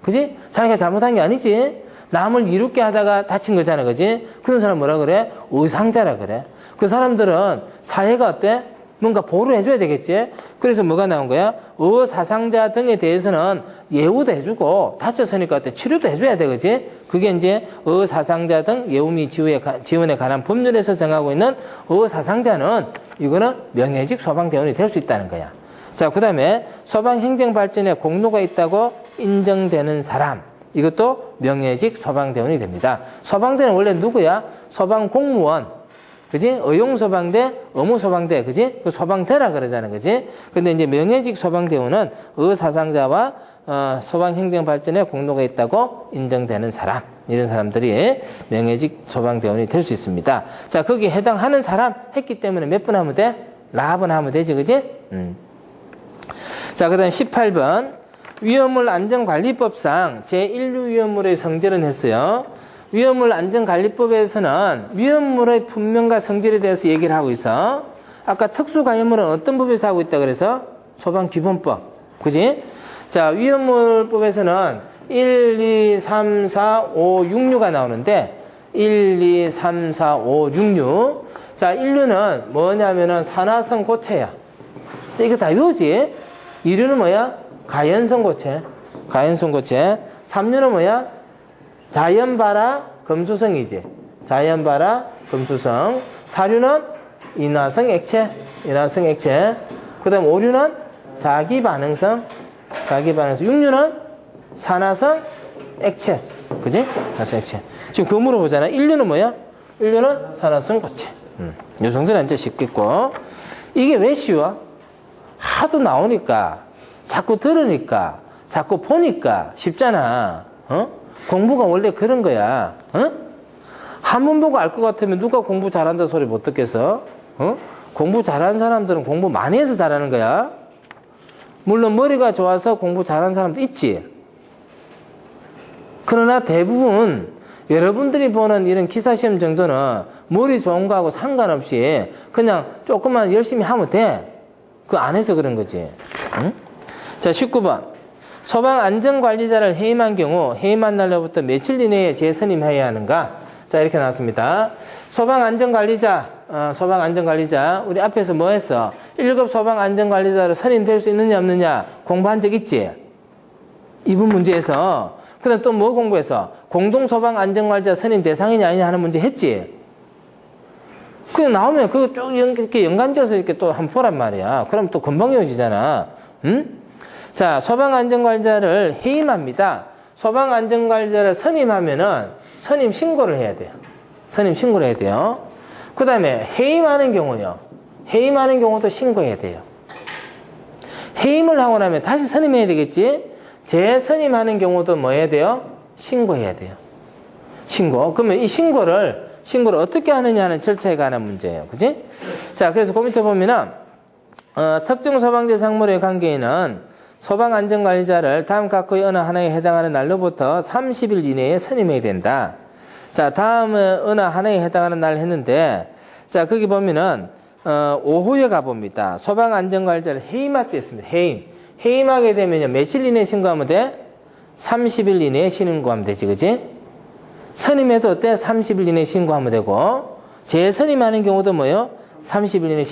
그지? 자기가 잘못한 게 아니지? 남을 이롭게 하다가 다친 거잖아. 그지? 그런 사람 뭐라 그래? 의상자라 그래. 그 사람들은 사회가 어때? 뭔가 보호를 해줘야 되겠지? 그래서 뭐가 나온 거야? 의사상자 등에 대해서는 예우도 해주고, 다쳤으니까 어때? 치료도 해줘야 돼, 그지? 그게 이제 의사상자 등 예우 및 지원에 관한 법률에서 정하고 있는 의사상자는 이거는 명예직 소방대원이 될 수 있다는 거야. 자, 그 다음에 소방행정발전에 공로가 있다고 인정되는 사람. 이것도 명예직 소방대원이 됩니다. 소방대는 원래 누구야? 소방공무원. 그지? 의용소방대, 의무소방대. 그지? 그 소방대라 그러잖아. 그지? 근데 이제 명예직 소방대원은 의사상자와 소방행정발전에 공로가 있다고 인정되는 사람. 이런 사람들이 명예직 소방대원이 될 수 있습니다. 자, 거기에 해당하는 사람 했기 때문에 몇 번 하면 돼? 라번 하면 되지. 그지? 자, 그 다음 18번. 위험물 안전관리법상 제1류 위험물의 성질은 했어요. 위험물 안전관리법에서는 위험물의 분명과 성질에 대해서 얘기를 하고 있어. 아까 특수가염물은 어떤 법에서 하고 있다 그래서? 소방기본법. 그지? 자, 위험물법에서는 1, 2, 3, 4, 5, 6류가 나오는데 1, 2, 3, 4, 5, 6류. 자, 1류는 뭐냐면은 산화성 고체야. 자, 이거 다 외우지? 2류는 뭐야? 가연성 고체. 가연성 고체. 3류는 뭐야? 자연발화 금수성이지. 자연발화 금수성. 4류는 인화성 액체. 인화성 액체. 그 다음 5류는 자기반응성. 자기반응성. 6류는 산화성 액체. 그지? 산화성 액체. 지금 그거 물어보잖아. 1류는 뭐야? 1류는 산화성 고체. 이 정도는 이제 쉽겠고. 이게 왜 쉬워? 하도 나오니까. 자꾸 들으니까, 자꾸 보니까 쉽잖아. 공부가 원래 그런 거야. 한 번 보고 알 것 같으면 누가 공부 잘한다 소리 못 듣겠어? 공부 잘하는 사람들은 공부 많이 해서 잘하는 거야. 물론 머리가 좋아서 공부 잘하는 사람도 있지. 그러나 대부분 여러분들이 보는 이런 기사시험 정도는 머리 좋은 거하고 상관없이 그냥 조금만 열심히 하면 돼. 그거 안 해서 그런 거지. 응? 자, 19번. 소방안전관리자를 해임한 경우 해임한 날로부터 며칠 이내에 재선임해야 하는가? 자, 이렇게 나왔습니다. 소방안전관리자, 우리 앞에서 뭐 했어? 1급 소방안전관리자로 선임될 수 있느냐 없느냐 공부한 적 있지? 이분 문제에서. 그 다음 또 뭐 공부했어? 공동소방안전관리자 선임 대상이냐 아니냐 하는 문제 했지? 그냥 나오면 그거 쭉 이렇게 연관지어서 이렇게 또 한번 보란 말이야. 그럼 또 금방 외워지잖아. 응? 자, 소방안전관리자를 해임합니다. 소방안전관리자를 선임하면은 선임 신고를 해야 돼요. 선임 신고를 해야 돼요. 그 다음에 해임하는 경우요. 해임하는 경우도 신고해야 돼요. 해임을 하고 나면 다시 선임해야 되겠지? 재선임하는 경우도 뭐 해야 돼요? 신고해야 돼요. 신고. 그러면 이 신고를 신고를 어떻게 하느냐는 절차에 관한 문제예요. 그지? 자, 그래서 그 밑에 보면은, 특정 소방대상물의 관계에는 소방안전관리자를 다음 각호의 어느 하나에 해당하는 날로부터 30일 이내에 선임해야 된다. 자, 다음에 어느 하나에 해당하는 날 했는데, 자, 거기 보면은, 5호에 가봅니다. 소방안전관리자를 해임할 때 있습니다. 해임하게 되면요, 며칠 이내에 신고하면 돼? 30일 이내에 신고하면 되지, 그지? 선임해도 어때? 30일 이내에 신고하면 되고, 재선임하는 경우도 뭐요? 30일 이내에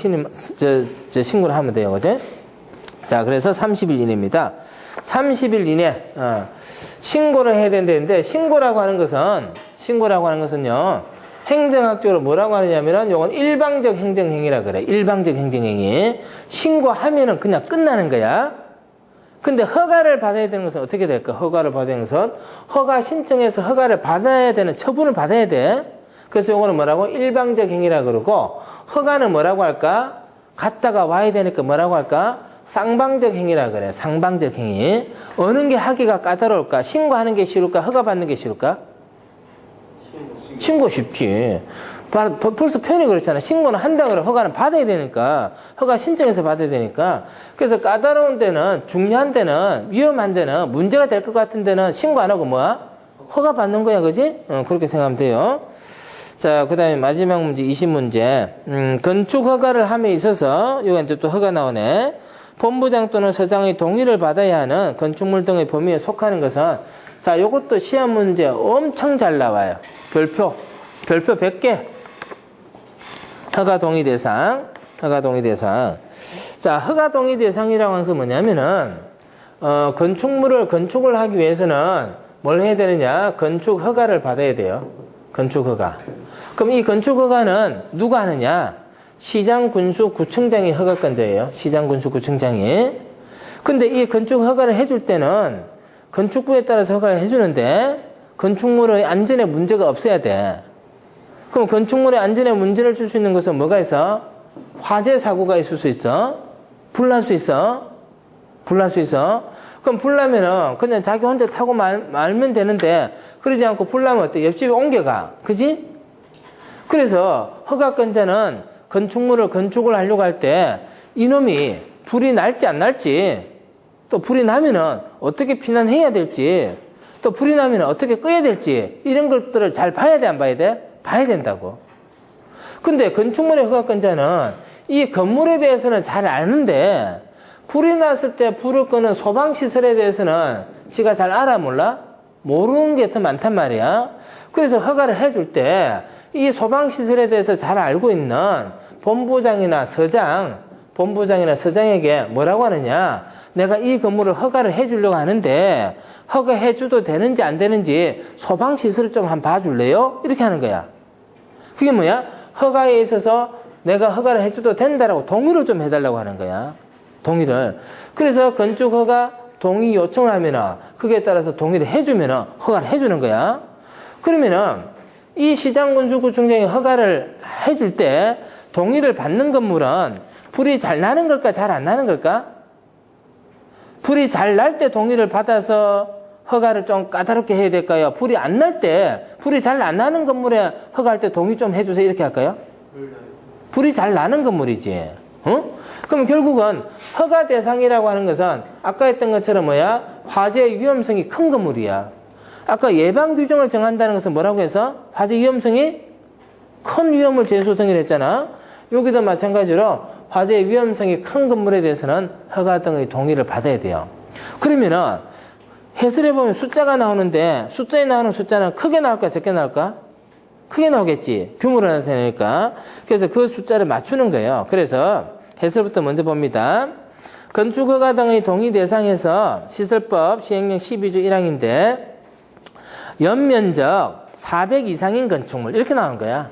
신고를 하면 돼요, 그지? 자, 그래서 30일 이내입니다. 30일 이내, 신고를 해야 된다는데, 신고라고 하는 것은요, 행정학적으로 뭐라고 하느냐면은, 요건 일방적 행정행위라 그래. 일방적 행정행위. 신고하면은 그냥 끝나는 거야. 근데 허가를 받아야 되는 것은 어떻게 될까? 허가를 받아야 되는 것은, 허가 신청해서 허가를 받아야 되는 처분을 받아야 돼. 그래서 요거는 뭐라고? 일방적 행위라 그러고, 허가는 뭐라고 할까? 갔다가 와야 되니까 뭐라고 할까? 쌍방적 행위라 그래. 쌍방적 행위. 어느 게 하기가 까다로울까? 신고하는 게 쉬울까? 허가 받는 게 쉬울까? 신고 쉽지. 벌써 표현이 그렇잖아. 신고는 한다 그래. 허가는 받아야 되니까. 허가 신청해서 받아야 되니까. 그래서 까다로운 데는, 중요한 데는, 위험한 데는, 문제가 될 것 같은 데는 신고 안 하고 뭐야? 허가 받는 거야. 그지? 그렇게 생각하면 돼요. 자, 그 다음에 마지막 문제, 20문제. 건축 허가를 함에 있어서, 이거 이제 또 허가 나오네. 본부장 또는 서장의 동의를 받아야 하는 건축물 등의 범위에 속하는 것은, 자, 요것도 시험 문제 엄청 잘 나와요. 별표 100개. 허가 동의 대상. 자, 허가 동의 대상이라고 하는 것은 뭐냐면은, 건축을 하기 위해서는 뭘 해야 되느냐? 건축 허가를 받아야 돼요. 건축 허가. 그럼 이 건축 허가는 누가 하느냐? 시장, 군수, 구청장이 허가권자예요. 시장, 군수, 구청장이. 근데 이 건축 허가를 해줄 때는 건축부에 따라서 허가를 해주는데 건축물의 안전에 문제가 없어야 돼. 그럼 건축물의 안전에 문제를 줄 수 있는 것은 뭐가 있어? 화재 사고가 있을 수 있어? 불날 수 있어? 그럼 불나면은 그냥 자기 혼자 타고 말면 되는데 그러지 않고 불나면 어때? 옆집에 옮겨가. 그지? 그래서 허가권자는 건축을 하려고 할 때 이놈이 불이 날지 안 날지 또 불이 나면은 어떻게 피난해야 될지 또 불이 나면 어떻게 끄야 될지 이런 것들을 잘 봐야 돼, 안 봐야 돼? 봐야 된다고. 근데 건축물의 허가권자는 이 건물에 대해서는 잘 아는데 불이 났을 때 불을 끄는 소방시설에 대해서는 지가 잘 알아 몰라? 모르는 게 더 많단 말이야. 그래서 허가를 해줄 때 이 소방시설에 대해서 잘 알고 있는 본부장이나 서장에게 뭐라고 하느냐? 내가 이 건물을 허가를 해주려고 하는데 허가해줘도 되는지 안 되는지 소방시설을 좀 한번 봐줄래요? 이렇게 하는 거야. 그게 뭐야? 허가에 있어서 내가 허가를 해줘도 된다라고 동의를 좀 해달라고 하는 거야. 동의를. 그래서 건축허가 동의 요청을 하면은 그게 따라서 동의를 해주면은 허가를 해주는 거야. 그러면은 이 시장군수구청장이 허가를 해줄 때 동의를 받는 건물은 불이 잘 나는 걸까? 잘 안 나는 걸까? 불이 잘 날 때 동의를 받아서 허가를 좀 까다롭게 해야 될까요? 불이 안 날 때, 불이 잘 안 나는 건물에 허가할 때 동의 좀 해주세요. 이렇게 할까요? 불이 잘 나는 건물이지. 그럼 결국은 허가 대상이라고 하는 것은 아까 했던 것처럼 뭐야? 화재 위험성이 큰 건물이야. 아까 예방 규정을 정한다는 것은 뭐라고 해서? 화재 위험성이 큰 위험을 제소성이라 했잖아. 여기도 마찬가지로 화재 위험성이 큰 건물에 대해서는 허가 등의 동의를 받아야 돼요. 그러면은 해설에 보면 숫자가 나오는데 숫자에 나오는 숫자는 크게 나올까 적게 나올까? 크게 나오겠지. 규모를 나타내니까. 그래서 그 숫자를 맞추는 거예요. 그래서 해설부터 먼저 봅니다. 건축허가 등의 동의 대상에서 시설법 시행령 12조 1항인데 연면적 400 이상인 건축물 이렇게 나온 거야.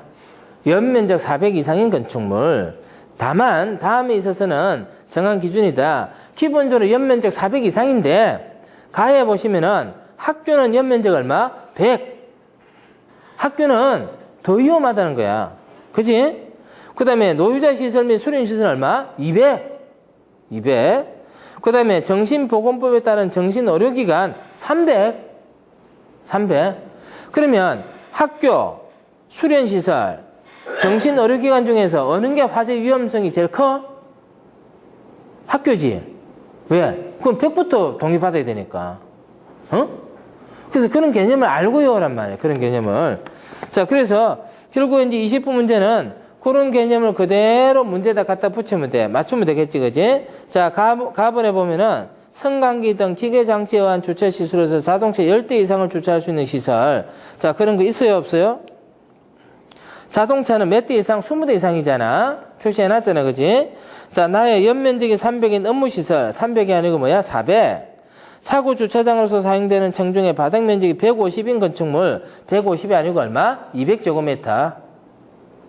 연면적 400 이상인 건축물. 다만 다음에 있어서는 정한 기준이다. 기본적으로 연면적 400 이상인데 가에 보시면은 학교는 연면적 얼마? 100. 학교는 더 위험하다는 거야. 그지? 그 다음에 노유자 시설 및 수련 시설 얼마? 200. 그 다음에 정신보건법에 따른 정신의료기관 300. 그러면 학교, 수련시설, 정신의료기관 중에서 어느 게 화재 위험성이 제일 커? 학교지. 왜? 그럼 100부터 동의받아야 되니까. 어? 그래서 그런 개념을 알고 외우란 말이에요. 그런 개념을. 자, 그래서 결국 이제 20분 문제는 그런 개념을 그대로 문제에다 갖다 붙이면 돼. 맞추면 되겠지, 그지? 자, 가번에 보면은 승강기 등 기계장치에 의한 주차시설에서 자동차 10대 이상을 주차할 수 있는 시설. 자, 그런 거 있어요, 없어요? 자동차는 몇 대 이상? 20대 이상이잖아. 표시해놨잖아, 그지? 자, 나의 연면적이 300인 업무시설. 300이 아니고 뭐야? 400. 차고 주차장으로서 사용되는 청중의 바닥 면적이 150인 건축물. 150이 아니고 얼마? 200제곱미터.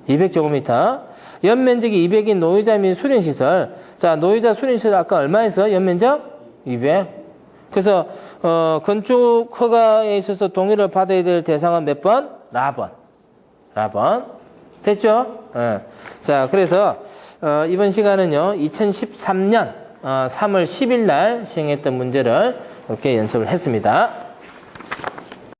200제곱미터. 연면적이 200인 노유자 및 수련시설. 자, 노유자 수련시설 아까 얼마에서? 연면적? 200. 그래서, 건축 허가에 있어서 동의를 받아야 될 대상은 몇 번? 라번. 됐죠? 자, 그래서, 이번 시간은요, 2013년 3월 10일 날 시행했던 문제를 이렇게 연습을 했습니다.